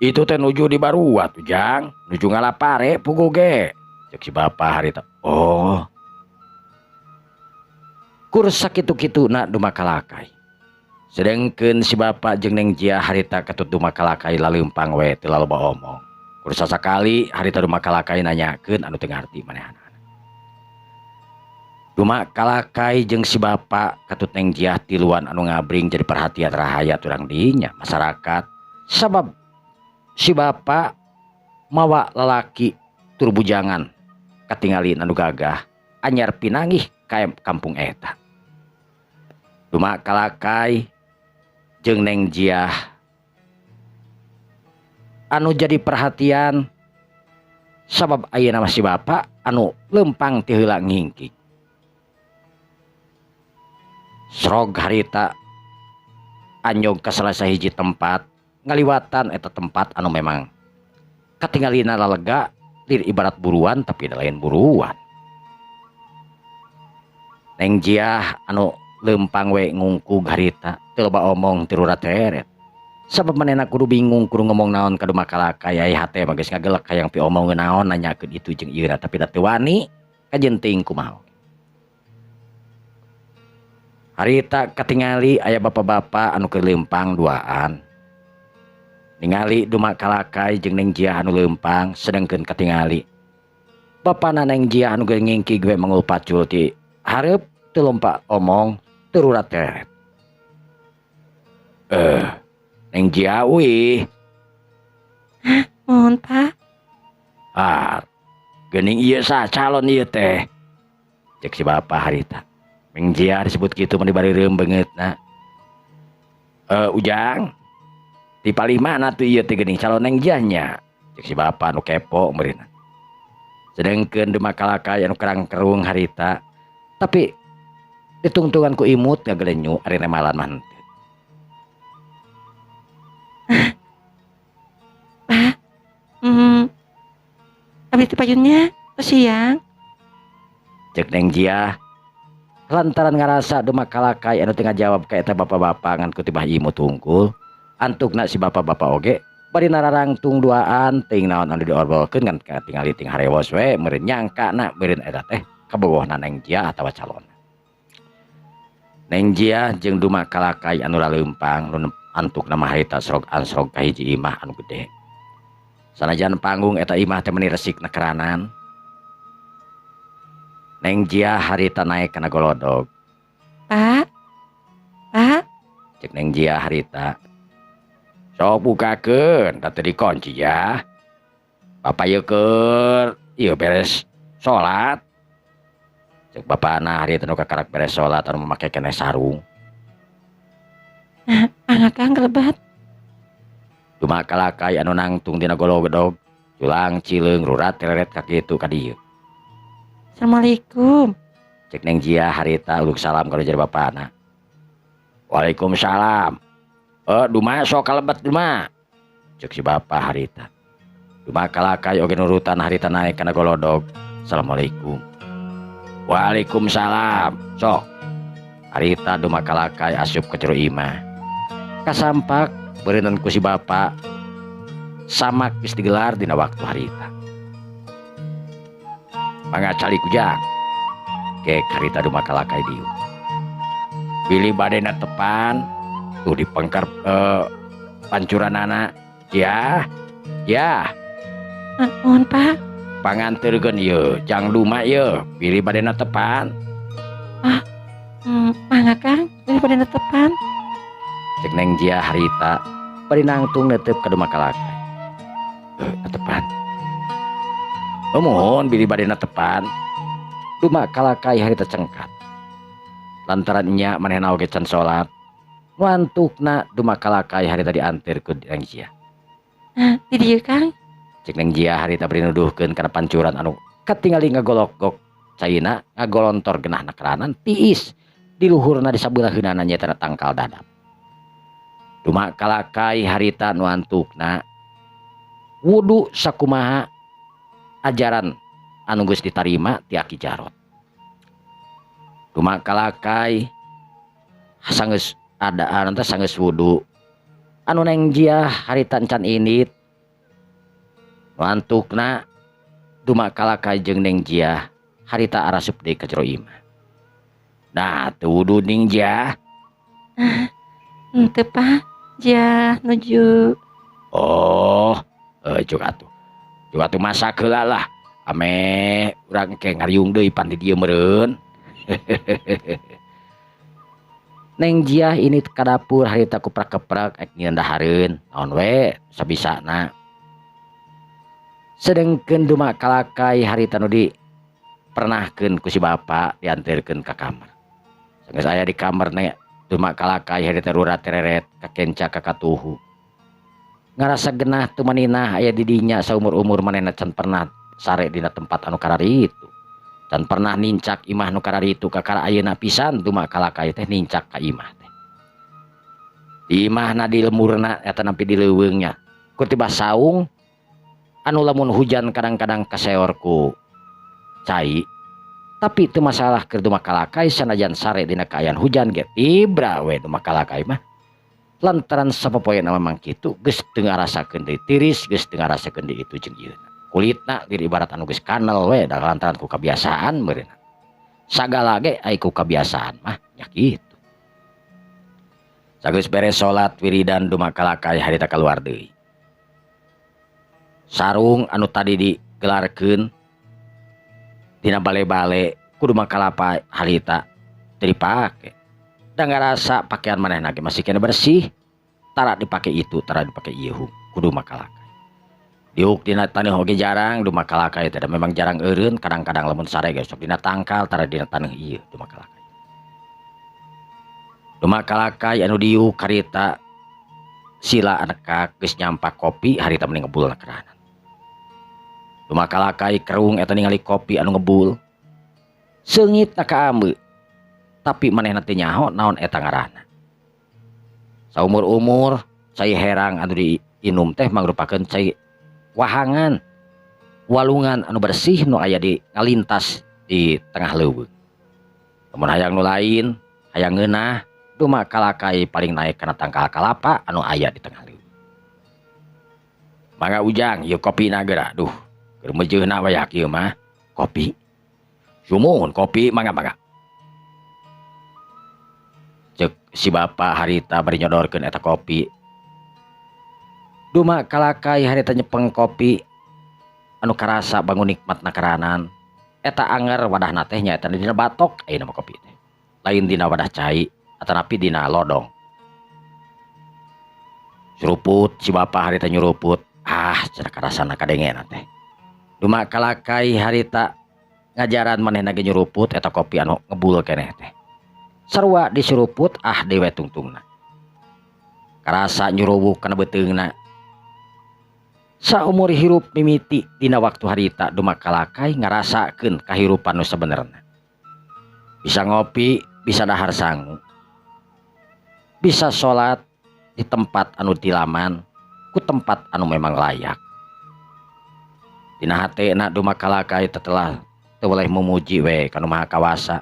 Itu teh nuju di Baruat Ujang, nuju ngalapare pugu ge. Cek si bapa harita. Oh, kur sakitu-kitu nak dumakalakai. Sedengkeun si bapa jeung Neng Jia harita ketut dumakalakai laleumpang we teu laloba omong. Kur sasakali harita dumakalakai nanyakeun anu teu ngarti manehna. Dumakalakai jeung si bapa ketut Neng Jia tiluan anu ngabring jadi perhatian rahayat urang dinya masyarakat. Sabab si bapa mawa lalaki tur bujangan katingali anu gagah anyar pinangih ka kampung eta. Dumakalakai jeung Neng Jia anu jadi perhatian sabab ayeuna mah si bapa anu lempang ti heula ngingkik. Srog harita anjog ka salah sahiji tempat ngaliwatan eta tempat anu memang katinggalina lalega lir ibarat buruan tapi lain buruan. Neng Jia anu lempang we ngungkug harita teu loba omong teu rateret. Sabab manehna kudu bingung kudu ngomong naon ka dumakalakai aya hate mah geus ngagelek hayang pi omong naon nanyakeun itu jeung ieu tapi da teu wani kajenting kumaha. Harita katingali aya bapak-bapak anu keur leumpang duaan. Ningali dumakalakai jeung Neng Jia anu leumpang sedengkeun katingali bapana Neng Jia anu geus ngingkig we mangul pacul ti hareup teu lompa omong teu rateret. Neng Jia wih. Mohon Pak. Geuning ieu sa calon ieu teh. Cek si bapa harita. Neng Jia disebut kitu mah dibarireum beungeutna. Ujang. Ti palih mana tuh ieu teh geuning calon Neng Jia nya. Cek si bapa anu kepo meureunna. Sedengkeun dumakalakai anu kerang-kerung harita. Tapi ditungtungan ku imut ngaglenyu ari nemalan mah henteu. Pak. Abi teh payunnya siang. Cek Neng Jia lantaran ngarasa dumakalakai anu teu ngajawab ka eta bapak-bapak ngan ku tibah imut hungkul. Antukna si bapak-bapak oge bari nararangtung duaan teuing naon anu diorbolkeun ngan katingali ting harewos we meureun nyangkana meureun eta teh kabogohna Neng Jia atawa calon. Neng Jia jeung dumakalakai anu laleumpang nu antukna mah harita srog ansrog ka hiji imah anu gede. Sanajan panggung eta imah teh meuni resikna keranan. Neng Jia harita naik kana golodog. Pak. Pak. Cek Neng Jia harita. Sok bukakeun, da teu dikunci ya. Bapak ieu keur ieu beres salat. Cek bapana harita nu kakarak beres salat anu make keneh sarung. Angakang kelebat. Dumakalakai anu nangtung dina golodog culang cileung rurat teleret ka kitu ka dieu. Assalamualaikum. Cek Neng Jia harita uluk salam ka jeung bapana. Waalaikumsalam. Duma sok kalebet duma. Cek si bapa harita. Dumakalakai oge nurutan harita naik kana golodog. Assalamualaikum. Waalaikumsalam. Sok. Harita dumakalakai asup ka jero imah. Kasampak beureunan ku si bapa samak geus digelar dina waktu harita. Mangga cali kujang. Kek harita dumakalakai dieu. Pilih badena tepan tuh di pengkar pancuranana. Ya. Mohon Pak. Panganterkeun ieu jang duma ieu pilih badena tepan. Mangga Kang daripada netepan. Cek Neng Jia harita bari nangtung neuteup ka dumakalakai. Netepan. Mohon pilih badena tepan. Dumakalakai harita cengkat. Lantaran nya manehna oge can salat. Nu antukna dumakalakai harita diantir ku Neng Jia. Di dieu Kang. Cek Neng Jia harita bari nuduhkeun kana pancuran anu katingali ngagolok-gok caina ngagolontor genahna keranan tiis di luhurna di sabeuleheunana nyaeta tangkal dadap. Dumakalakai harita nu antukna wudu sakumaha ajaran anu geus ditarima ti Aki Jarot. Dumakalakai sanggeus adaan teh sanggeus wudu anu Neng Jia harita encan indit Lantukna dumakalakay jeung Neng Jia harita arasup deui ka jero imah. Nah, tuduh Neng Jia. Henteu pa, Jia nuju. Oh, cuk atuh. Cuk atuh masak heula lah. Ame urang ke ngariung deui pan di dieu meureun. Neng Jia ini ka dapur harita kuprak-keprak ek nyieun dahareun. Naon we sabisana. Sedengkeun dumakalakay harita nu di pernahkeun ku si bapa dianterkeun ka kamar. Sanggeus aya di kamar na dumakalakay harita rura tereret ka kenca ka katuhu. Ngarasa genah tu manina aya di dinya saumur-umur manehna can pernah sare dina tempat anu karari itu. Dan pernah nincak imah nu karari itu ka kara ayeuna pisan dumakalakay teh nincak ka imah teh. Di imahna di lemurna eta nampi di leuweungnya. Ku tiba saung anu lamun hujan kadang-kadang kaseor ku cai. Tapi itu masalah keur dumakalakay sanajan sare dina kaayaan hujan ge tibra we dumakalakay mah. Lantaran sapopoena memang kitu geus teu ngarasakeun deui tiris, geus teu ngarasakeun deui itu jeung ieuna. Kulitna lir ibarat anu geus kanel we da lantaran ku kabiasaan meureunna. Sagala ge aya ku kabiasaan mah nya kitu. Sageus beres salat wiridan dumakalakay harita kaluar deui. Sarung anu tadi digelarkeun dina bale-bale kudu makalapa harita teu dipake. Da ngarasa pakaian manehna ge masih kena bersih. Tara dipake itu, tara dipake ieu kudu makalakay. Diuk dina taneuh oge jarang dumakalakay teh memang jarang eureun, kadang-kadang lamun sare ge sok dina tangkal tara dina taneuh ieu dumakalakay. Dumakalakay anu diuk harita sila anekak geus nyampak kopi harita mending ngebulna kerahanan. Dumakalakay kerung eta ningali kopi anu ngebul. Seungitna ka ambeu. Tapi manehna teu nyaho naon eta ngaranna. Saumur-umur cai herang anu diinum teh mangrupakeun cai wahangan. Walungan anu bersih nu aya di ngalintas di tengah leuweung. Lamun hayang nu lain, hayang ngeunah, dumakalakay paling naek kana tangkal kalapa anu aya di tengah leuweung. Mangga Ujang, ieu kopina geura. Duh. Keur mejeuna we yak ieu mah kopi. Sumuhun kopi mangga. Cek si bapa harita bari nyodorkeun eta kopi. Dumakalakay harita nyepeng kopi anu karasa bangun nikmatna kerahanan. Eta anger wadahna teh nya eta dina batok ayeuna mah kopi teh. Lain dina wadah cai atanapi dina lodong. Suruput si bapa harita nyuruput. Cenah karasana kadengena teh. Dumakalakay harita ngajaran manehna ge nyuruput eta kopi anu ngebul keneh teh. Sarua disuruput dewe tungtungna. Karasa nyuruwuk kana beuteungna. Saumur hirup mimiti dina waktu harita dumakalakay ngarasakeun kahirupan nu sabenerna. Bisa ngopi, bisa dahar sangu. Bisa salat di tempat anu tilaman, ku tempat anu memang layak. Dina hatena dumakalakay tetelah teu boleh memuji we kana Maha Kawasa.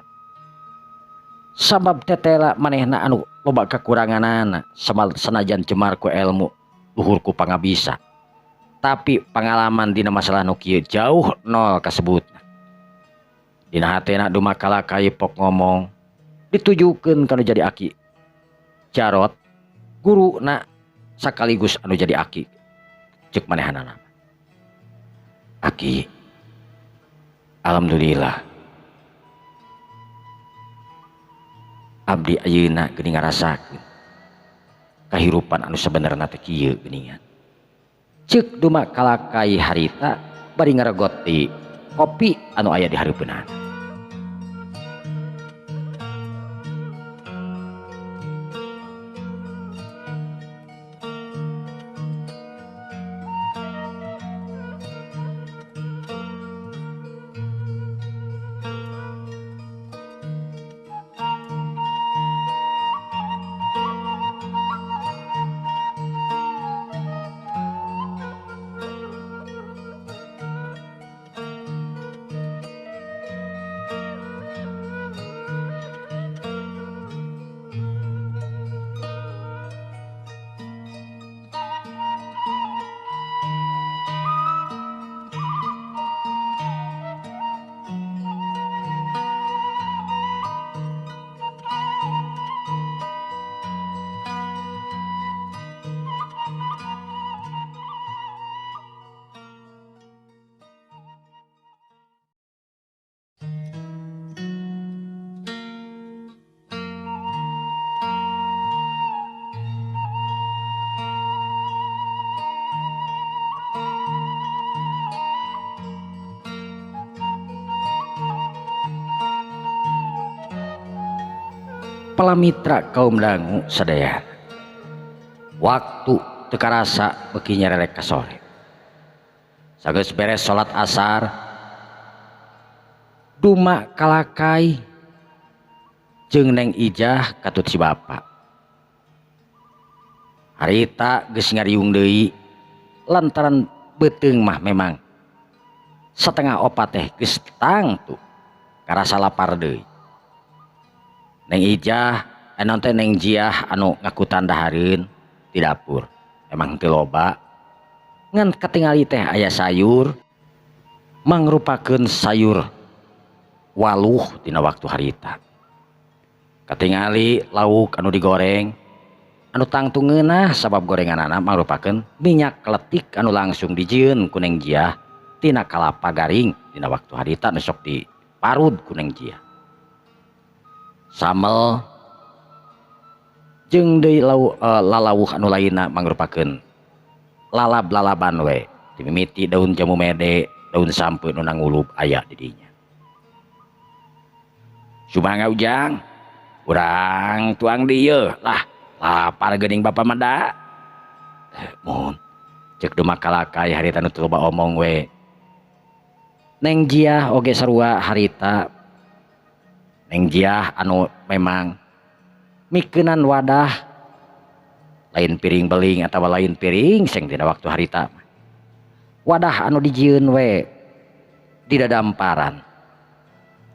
Sabab tetela manehna anu loba kakuranganana sanajan cemar ku ilmu, luhur ku pangabisa. Tapi pengalaman dina masalah nu kieu jauh nol kasebutna. Dina hatena dumakalakay pok ngomong ditujukeun kana jadi aki Jarot, guruna sakaligus anu jadi aki. Ceuk manehanana. Aki, alhamdulillah. Abdi ayeuna geuning ngarasakeun kahirupan anu sabenerna teh kieu geuningan. Ceuk dumakalakay harita bari ngaregot ti kopi anu aya di hareupeunana. kepala mitra kaum dangu sadaya. Waktu teu karasa beuki nyarerek ka sore. Sageus beres salat asar, duma kalakai jeung Neng Ijah katut si bapa. Harita geus ngariung deui lantaran beuteung mah memang setengah opat teh geus tangtu karasa lapar deui. Neng Ijah anu teh Neng Jiah anu ngakutan dahareun di dapur emang teu loba ngan katingali teh aya sayur mangrupakeun sayur waluh dina waktu harita. Katingali lauk anu digoreng anu tangtu ngeunah sabab gorenganana mangrupakeun minyak kletik anu langsung dijieun ku Neng Jiah tina kalapa garing dina waktu harita nu sok diparud ku Neng Jiah. Sambel jeung deui lalawuh anu lainna mangrupakeun lalab-lalaban we dimimiti daun jamu mede, daun sampeun nu nangulup aya di dinya. Subangga Ujang, urang tuang dieu lah lapar geuning bapa mada. Mun cek duma kalakai harita nu teu loba omong we. Neng Jiah oge sarua harita. Neng Jiah anu memang mikeunan wadah lain piring beling atawa lain piring seng dina waktu harita. Wadah anu dijieun we di dadamparan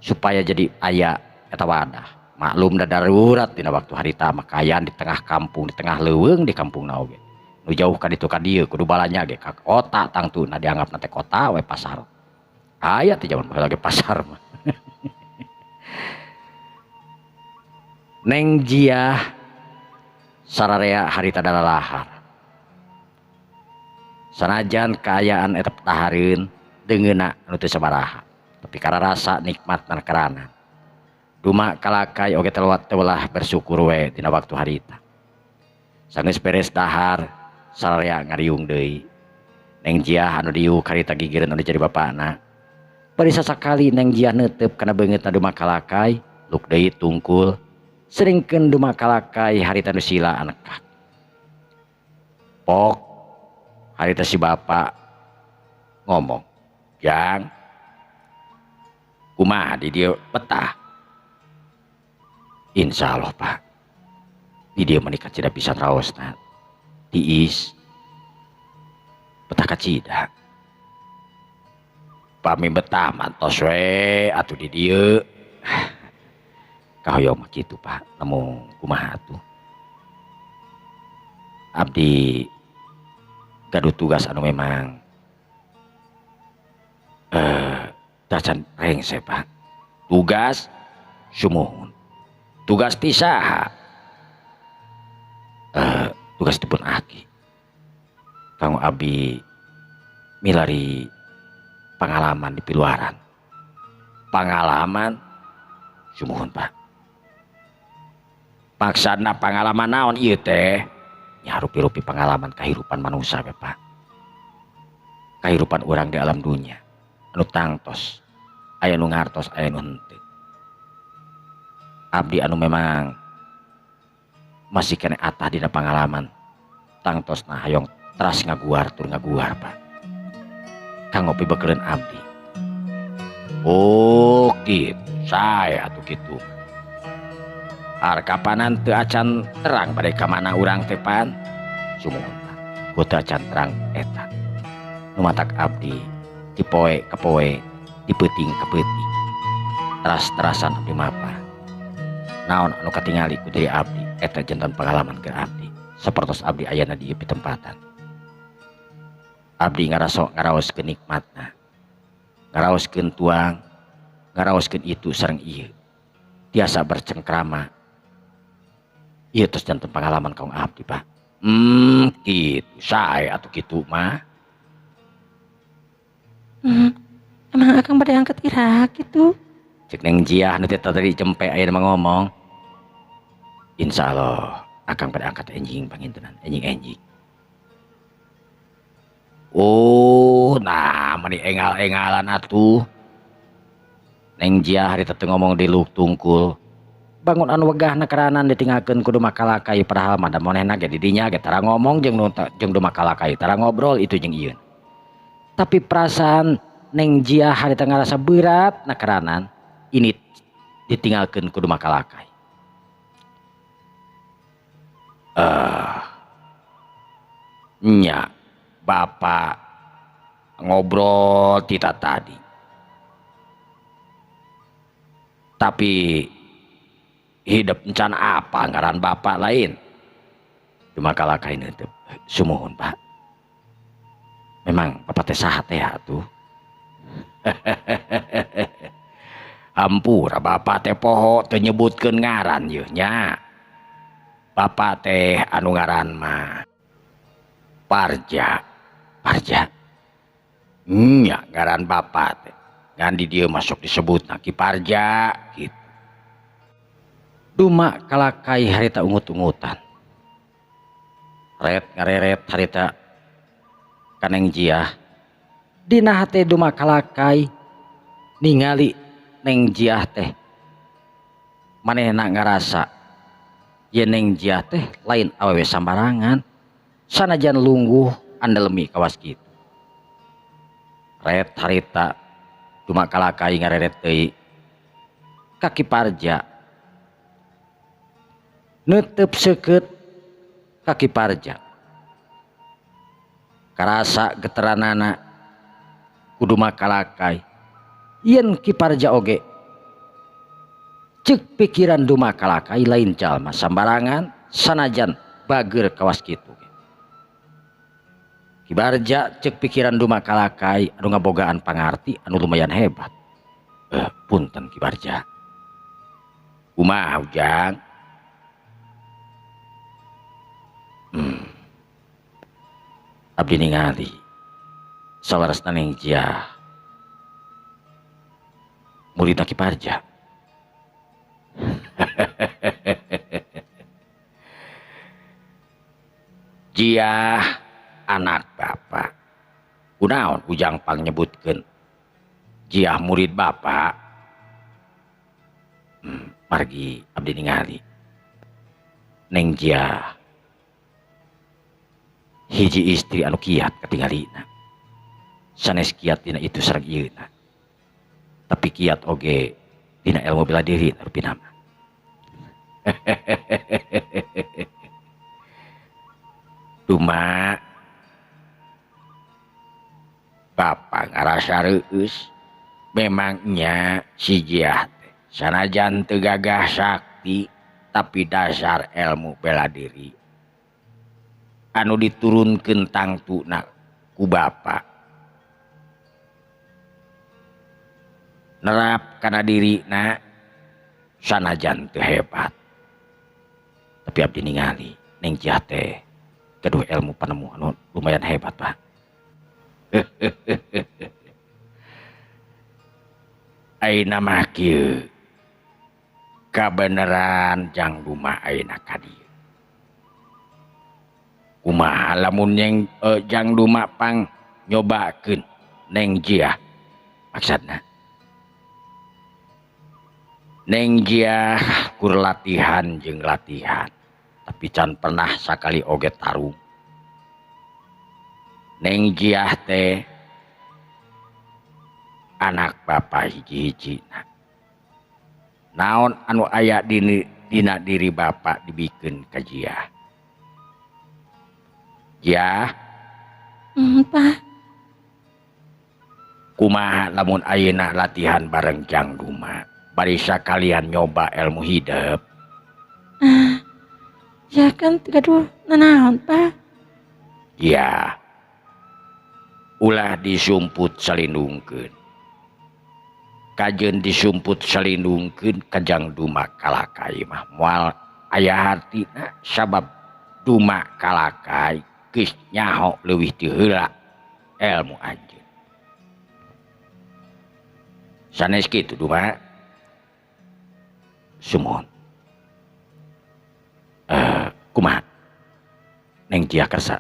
supaya jadi aya eta wadah. Maklum da darurat dina waktu harita makayan di tengah kampung, di tengah leuweung di kampungna oge. Nu jauh ka ditu ka dieu kudu balanya ge ka kota tangtuna dianggapna teh kota we pasar. Aya teh jaman baheula ge pasar mah. Neng Jiah sararea harita dalalahar. Sanajan kaayaan eta tahareun deungeuna anu teu sabaraha, tapi kararasa nikmatna karana. Duma kalakai oge teulah bersyukur we dina waktu harita. Sageus beres dahar sararea ngariung deui. Neng Jiah anu diuk harita gigireun anu jadi bapana. Bari sasakali Neng Jiah neuteup kana beungeutna duma kalakai, luk deui tungkul. Seringkeun duma kalakai harita nu sila anekak. Pok harita si bapa ngomong, "Jang, kumaha di dieu betah?" Insya Allah Pak, di dia menikah tidak bisa raosna tiis betah kacida. Pami betah mantos we atuh di dieu. Kahoyong mah kitu Pak, namun kumaha atuh. Abdi gaduh tugas anu memang dacan rengse Pak. Tugas sumuhun. Tugas ti saha? Tugas dipun aki. Kanggo abdi milari pengalaman di piluaran. Pengalaman sumuhun Pak. Maksudna pengalaman naon ieu teh? Nya rupi-rupi pengalaman kahirupan manusia we Pak. Kahirupan urang di alam dunia. Anu tangtos, aya nu ngartos, aya nu henteu. Abdi anu memang masih kene atah dina pengalaman tangtosna hayong teras ngaguar tur ngaguar Pak. Kanggo pibeukeun abdi. Oh kitu, sae atuh kitu. Harkapanan teu acan terang bade ka mana urang teh pan. Sumuhun Pak. Ku teu acan terang eta. Nu matak abdi dipoe ka poe, dipeuting ka peuting. Teras-terasan abdi mapa. Naon anu katingali ku deui abdi eta janten pengalaman ke abdi. Sapertos abdi ayana di ieu pitempatan. Abdi ngaraoskeun nikmatna. Ngaraoskeun tuang, ngaraoskeun itu sareng ieu. Tiasa bercengkrama. Ieu tos janten pengalaman kaum abdi Pak. Kitu sae atuh kitu mah. Emang akang pada angkat irak gitu. Cek Neng Jiah nu tadi cempe aya ngomong. Insya Allah akang pada angkat enjing pangintenan, enjing. Oh, nah mani engal-engalan atuh. Neng Jiah harita teu ngomong di luk tungkul. bangun anu wegah nakaranan ditinggalkeun kudu makalakai padahal mah da monehna ge di dinya ge tara ngomong jeung du makalakai tara ngobrol itu jeung ieu. Tapi perasaan Neng Jia harita ngarasa berat nakaranan ini ditinggalkeun kudu makalakai. Nya bapak ngobrol tita tadi. Tapi hidup encan apa ngaran bapak lain. Cuma kalakain itu sumuhun pak. Memang bapak teh saha teh atuh. Hampura bapak teh poho teu nyebutkeun ngaran yeuh nya. Bapak teh anu ngaran mah Parja. Parja. Nya ngaran bapak teh. Ngan di dieu masuk disebut Ki Parja gitu. Duma kalakai harita ungut-ungutan. Ret ngareret harita Kaneng Jia. Dina hate duma kalakai ningali Neng Jia teh. Manehna ngarasa ye Neng Jia teh lain awewe sambarangan. Sanajan lungguh andelemi kawas kitu. Ret harita duma kalakai ngareret deui ka Ki Parja. Neuteup seukeut ka Ki Parja. Karasa geteranana kudu makalakai. Yen Ki Parja oge ceuk pikiran duma kalakai lain jalma sambarangan sanajan bageur kawas kitu. Ki Parja ceuk pikiran duma kalakai anu ngabogaan pangarti anu lumayan hebat. Punten Ki Parja. Kumaha Ujang? Abdi ningali salaresna Neng Jia muridna Ki Parja. Jia anak bapak. Kunaon Ujang pang nyebutkeun Jia murid bapak? Margi abdi ningali Neng Jia hiji istri anu kiat katingalina. Sanes kiat dina itu sareng ieuna. Tapi kiat oge dina ilmu bela diri rupina mah. Cuma bapak ngarasa reueus memangnya si Jia teh sanajan teu gagah sakti tapi dasar ilmu bela diri anu diturunkeun tangtuna ku bapak nerap kana dirina sanajan teu hebat tapi abdi ningali Neng Jia teh gaduh ilmu panemu anu lumayan hebat pak. Ayeuna mah kieu kabeneran jang duma ayeuna ka dieu. Kumaha lamun jang duma pang nyobakeun Neng Jia maksudna. Neng Jia kur latihan jeung latihan tapi can pernah sakali oge tarung. Neng Jia teh anak bapak hiji-hijina. Naon anu aya dina diri bapak dibikeun ka Jia. Jia, Pak. kumaha lamun ayeuna latihan bareng jang duma bari sakalian nyoba ilmu hidup. Ya kan gaduh nanaon Pak. Ya ulah disumput salindungkeun. Kajeun disumput salindungkeun ka jang duma kalakai mah moal aya hartina sabab duma kalakai geus nyaho leuwih ti heula ilmu anjeun. Sanes kitu duma. Sumuhun. Kumaha? Neng Jia kersa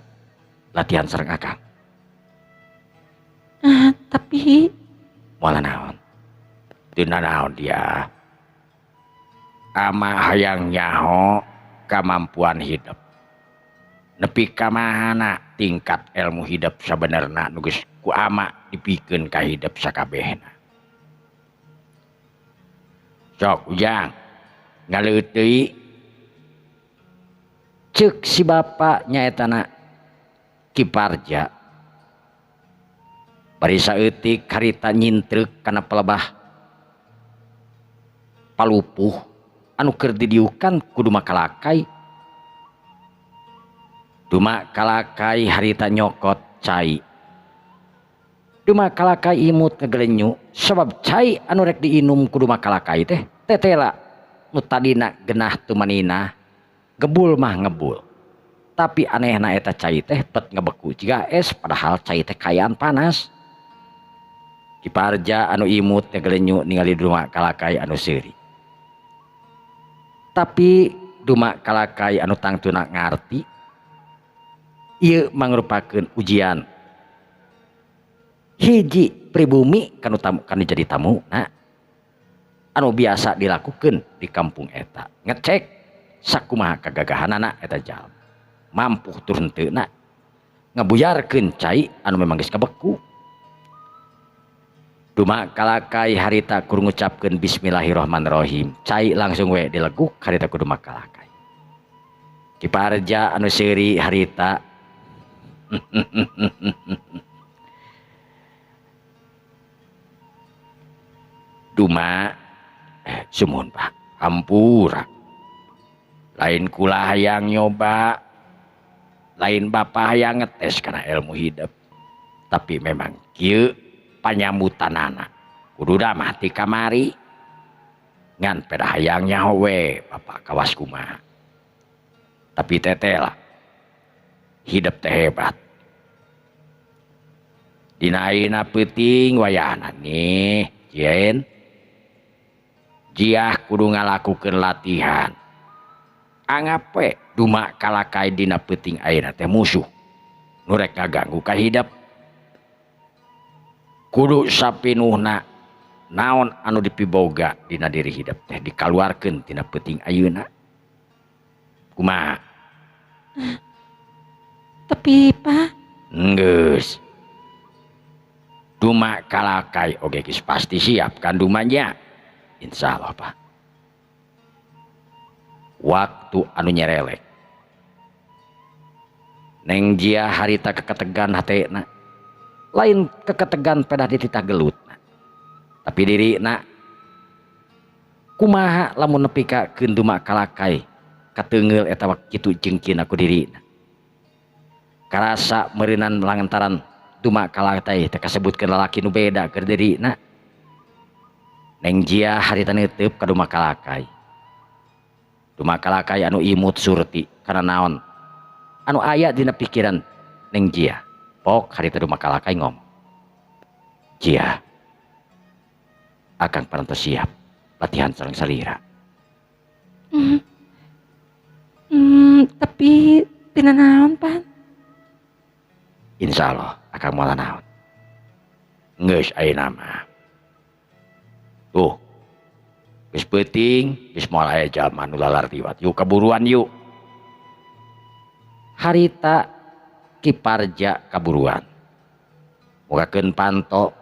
latihan sareng akang. Tapi Moal naon? Teu naon dia. ama hayang nyaho kemampuan hidup nepi ka mahana tingkat ilmu hidup sabenerna nu geus ku ama dipikeun ka hidup sakabehna. Sok ujang ngaleuteui ceuk si bapa nyaetana Ki Parja bari saeutik harita nyintreuk kana pelebah palupuh anu keur didiukan kudu makalakai. Duma kalakai harita nyokot cai. Duma kalakai imut ngaglenyu sabab cai anu rek diinum kudu makalakai teh tetela nu tadina genah tu manina gebul mah ngebul. Tapi anehna eta cai teh pet ngebeku jiga es padahal cai teh kayaan panas. Ki Parja anu imut ngaglenyu ningali duma kalakai anu seuri. Tapi duma kalakai anu tangtuna ngarti ieu mangrupakeun ujian hiji pribumi kanu jadi tamu nah anu biasa dilakukeun di kampung eta ngecek sakumaha kagagahanana eta jalma mampu turun teuna ngabuyarkeun cai anu memang geus kabeku. Duma kalakai harita kur ngucapkeun bismillahirrahmanirrahim cai langsung we dileguk harita ku duma kalakai. Ki Parja anu seuri harita Duma sumun Pak hampura lain kula hayang nyoba lain bapa hayang ngetes kana ilmu hidup tapi memang kieu panyambutanana kudu da mati kamari ngan peda hayang nyaho we bapa kawas kumaha tapi tetela hidup teh hebat dina ayeuna peuting wayahna nih jen jiah kudu ngalakukeun latihan anggap we duma kalakai dina peuting ayeuna teh musuh nu rek ngaganggu ka hidup kudu sapinuhna naon anu dipiboga dina diri hidup teh dikaluarkeun tina peuting ayeuna kumaha. Tapi Pak geus duma kalakai oge geus pasti siap kan dumanya insyaallah Pak. Waktu anu nyerelek neng jia harita keketegan hatena lain keketegan pedah dititah gelutna tapi dirina kumaha lamun nepi ka keun duma kalakai kateungeul eta kitu jengkin aku dirina karasa meureunan lantaran duma kalakai teh kasebutkeun lalaki nu beda keur dirina neng jia harita neuteub ka duma kalakai anu imut surti kana naon anu aya dina pikiran neng jia pok harita duma kalakai ngomong jia akang parantos siap latihan sareng salira. Tapi tina naon Pan? Insyaallah akang moal naon geus ayeuna mah tuh geus peuting geus moal aya jalma nu lalar liwat yuk kaburuan yuk. Harita Ki Parja kaburuan mugakeun panto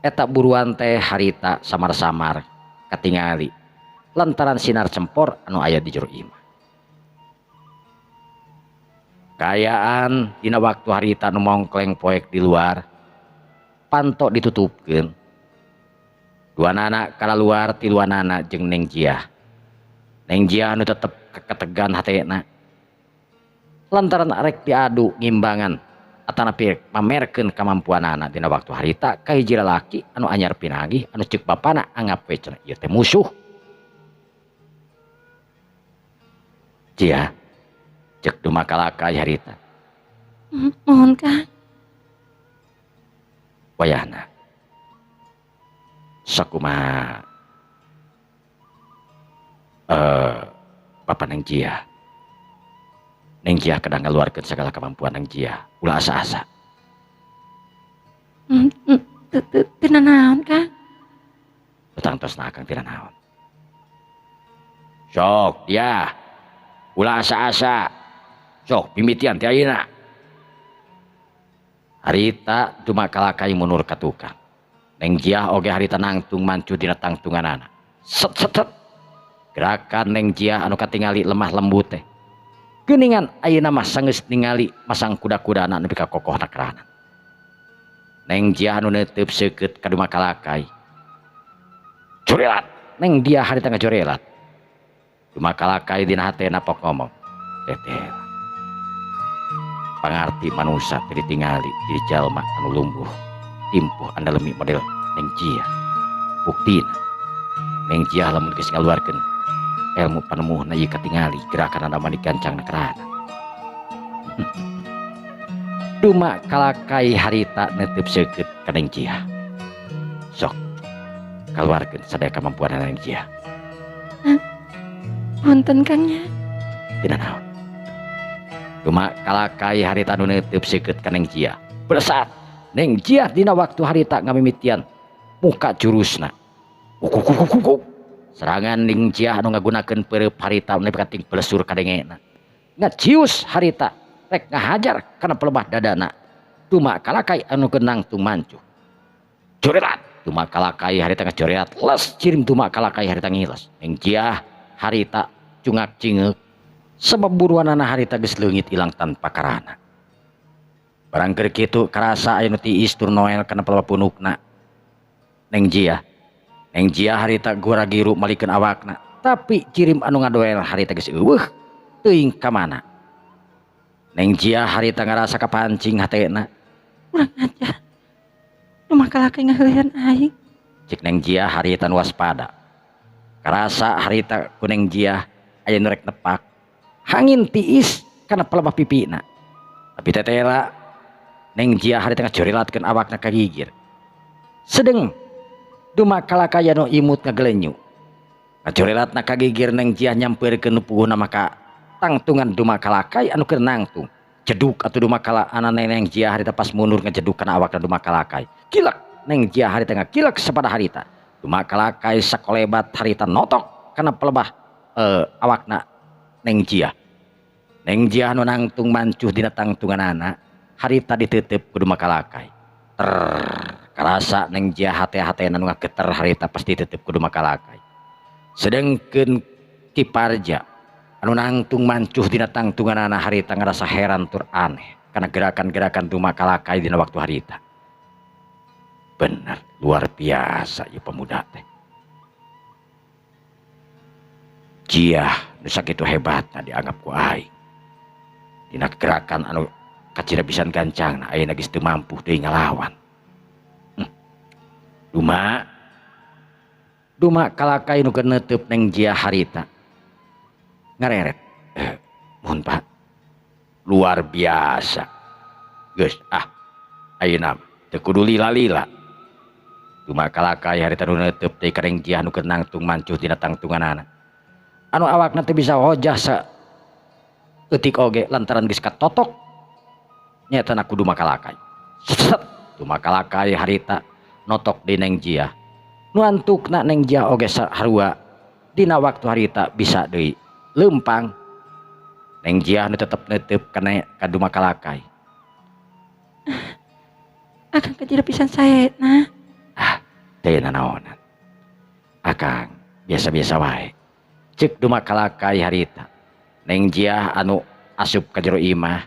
eta buruan teh harita samar-samar katingali lantaran sinar cempor anu aya di jero imah. Kayaan dina waktu harita nu mongkleng poek di luar panto ditutupkeun duanana kalaluar ti luanana jeung neng jia anu tetep keketegan hatena lantaran arek diadu ngimbangan atanapi mamerkeun kamampuanana dina waktu harita ka hiji lalaki anu anyar pinagih anu ceuk bapana anggap we cenah ieu teh musuh. Jia cek duma kalakai harita Mohon Kang wayahna sakumaha Bapak neng jia kadang ngaluarkeun segala kemampuan neng jia ulah asa-asa. Tina naon Kang? Utang tos na akang tina naon Sok dia ulah asa-asa sok pimitian ti ayeuna. Harita dumakalakai munur ka tukang. Neng Jiah oge harita nangtung mancu dina tangtunganana. Set set set. Gerakan Neng Jiah anu katingali lemah lembut teh. Geuningan ayeuna mah sangeus ningali masang kuda-kudana nepi ka kokohna keranan. Neng Jiah anu neuteub seukeut ka dumakalakai. Jorelat, Neng Jiah harita ngajorelat. Dumakalakai dina hatena pok ngomong. Teteh. Pangarti manusia tadi tingali di jalma anu lumbuh timpuh andalemi model Neng Jiah. Buktina Neng Jiah lamun geus ngaluarkeun ilmu panemuhna ieu katingali gerakan anu mani gancangna kerana. Dumakalakai harita neuteub seukeut ka Neng Jiah. Sok kaluarkeun sadaya kamampuan Neng Jiah. Punten Kangnya. Tina naon. Dumakalakai harita nu neuteub seukeut ka Neng Jiah. Beresat Neng Jiah dina waktu harita ngamimitian muka jurusna. Ukuk. Serangan Neng Jiah anu ngagunakeun peureup harita nepi ka ting pelesur kadengena. Ngacius harita rek ngahajar kana pelemah dadana. Dumakalakai anu geunang tung mancu. Jorelat dumakalakai harita ngajorelat les cirim dumakalakai harita ngiles. Neng Jiah harita cungak cingeuk sebab buruanana harita geus leungit ilang tanpa karana. Barang keur kitu karasa aya nu tiis tur noel kana pelebah punukna Neng Jiah. Neng Jiah harita gura-giru malikeun awakna, tapi cirim anu ngadoel harita geus eueuh teuing ka mana. Neng Jiah harita ngarasa kapancing hatena. Urang ajar. Dumakalakai ngaheuleuan aing. Cik Neng Jiah harita nu waspada. Karasa harita ku Neng Jiah aya nu rek nepak. Hangin tiis kana pelebah pipina. Tapi tetela Neng Jiah harita ngajorelatkeun awakna ka gigir. Sedeng dumakalakai anu imut ngagelenyu. Ngajorelatna ka gigir Neng Jiah nyampeurkeun puguhna maka tangtungan dumakalakai anu keur nangtung. Jeduk atuh dumakalana Neng Jiah harita pas mundur ngajeduk kana awakna dumakalakai. Kilek Neng Jiah harita ngakilek sapada harita. Dumakalakai sakolebat harita notok kana pelebah awakna Neng Jiah. Neng Jiah anu nangtung mancuh dina tangtunganana harita diteuteub ku dumakalakai. Karasa Neng Jiah hate-hatena nu ngageter harita pas diteuteub ku dumakalakai. Sedengkeun Kiparja anu nangtung mancuh dina tangtunganana harita ngarasa heran tur aneh kana gerakan-gerakan dumakalakai dina waktu harita. Bener luar biasa ieu pemuda teh. Jiah nu sakitu hebatna dianggap ku aing. Dina gerakan anu kacira pisan gancangna ayeuna geus teu mampu deui ngalawan. Dumakalakai nu keur neuteub Neng Jiah harita. Ngareret. Mohon Pak. Luar biasa. Geus ayeuna teu kudu lila-lila. Dumakalakai harita nu neuteub deui ka Neng Jiah nu keur nangtung mancuh dina tangtunganana. Anu awakna teu bisa hojah saeutik oge lantaran geus katotok nyatana ku dumakalakai. Dumakalakai harita notok di Neng Jiah. Nu antukna Neng Jiah oge sarua dina waktu harita bisa deui leumpang. Neng Jiah nu tetep neuteub kana ka dumakalakai. Akang kajira pisan saena. Teu nanaonan. Akang biasa-biasa wae. Ceuk dumakalakai harita. Neng Jiah anu asup ka jero imah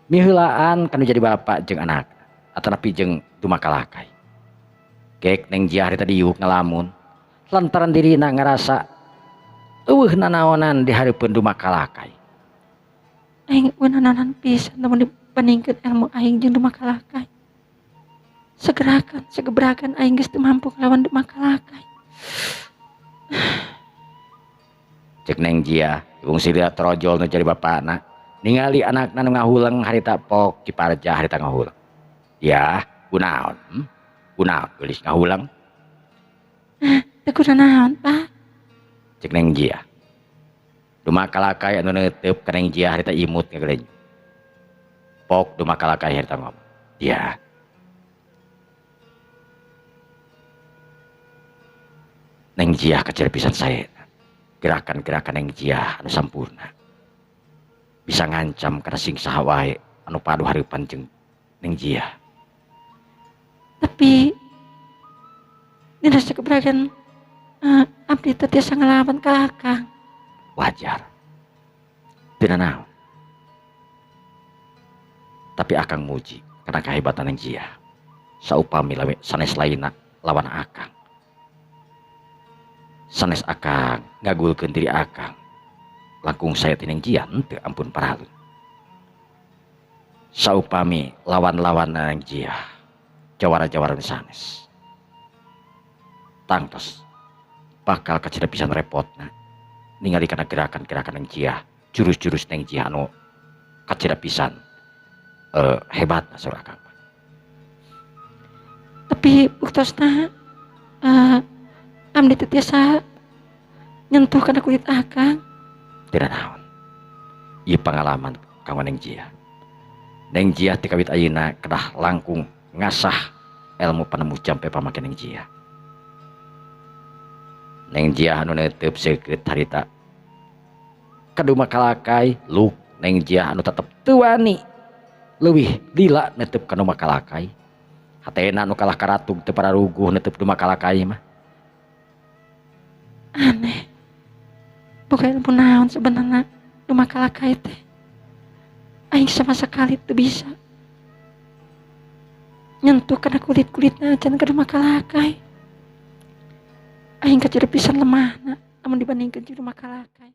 miheulaan kanu jadi bapak jeung anak atanapi jeung dumakalakai. Gek Neng Jiah harita diuk ngalamun lantaran dirina ngarasa eueuh nanaonan di hareupeun dumakalakai. Aing nanaonan pisan lamun dibandingkeun ilmu aing jeung dumakalakai. Segerakan, segebrakan aing geus teu mampu nglawan dumakalakai. Cek Neng Jiah bungsi lihat trojol nu jadi bapakna ningali anakna nu ngahulang harita pok Kiparja harita ngahulang. Ya, kunaon? Kunaon geus ngahulang? Teu kunaon, Pak. Cek Neng Jiah. Dumakalakai anu neuteub ka Neng Jiah harita imut ngagelenyu. Pok dumakalakai harita ngomong. Ya. Neng Jiah kecil pisan saena. gerakan-gerakan yang jiah anu sampurna bisa ngancam karena sing saha wae anu padu hareupan jeung ning jiah. Tapi dina sakebragan abdi teh tiasa ngalawan ka Akang. Wajar. Teu naon. Tapi Akang muji karena kehebatan yang jiah. Saupami lawe sanes lainna lawan Akang. Sanes Akang ngagulkeun diri Akang. Langkung saya tineng jiah henteu ampun paralun. Saupami lawan-lawan yang jiah. Jawara-jawara sanes. Tangtos bakal kacida pisan repotna. Ningali kana gerakan-gerakan yang jiah. Jurus-jurus yang jiah anu kacida pisan. Hebatna saur Akang. Tapi buktosna abdi teh tiasa nyentuh kana kulit Akang. Tidak naon. Ieu pengalaman kawan Neng Jiah. Neng Jiah ti kawit ayeuna kedah langkung ngasah ilmu panemu jampe pamake Neng Jiah. Neng Jiah anu neuteub seukeut harita kaduma kalakai luk Neng Jiah anu tetep teu wani leuwih lila neuteub ka nu makalakai. Hatena anu kalah karatug teu pararuguh neuteub nu makalakai mah. Aneh. Boga ilmu naon sebenarnya nu makalakai teh. Aing sama sekali teu bisa nyentuh kana kulit-kulitna can ka nu makalakai. Aing kacida pisan lemahna amun dibandingkeun jeung nu makalakai.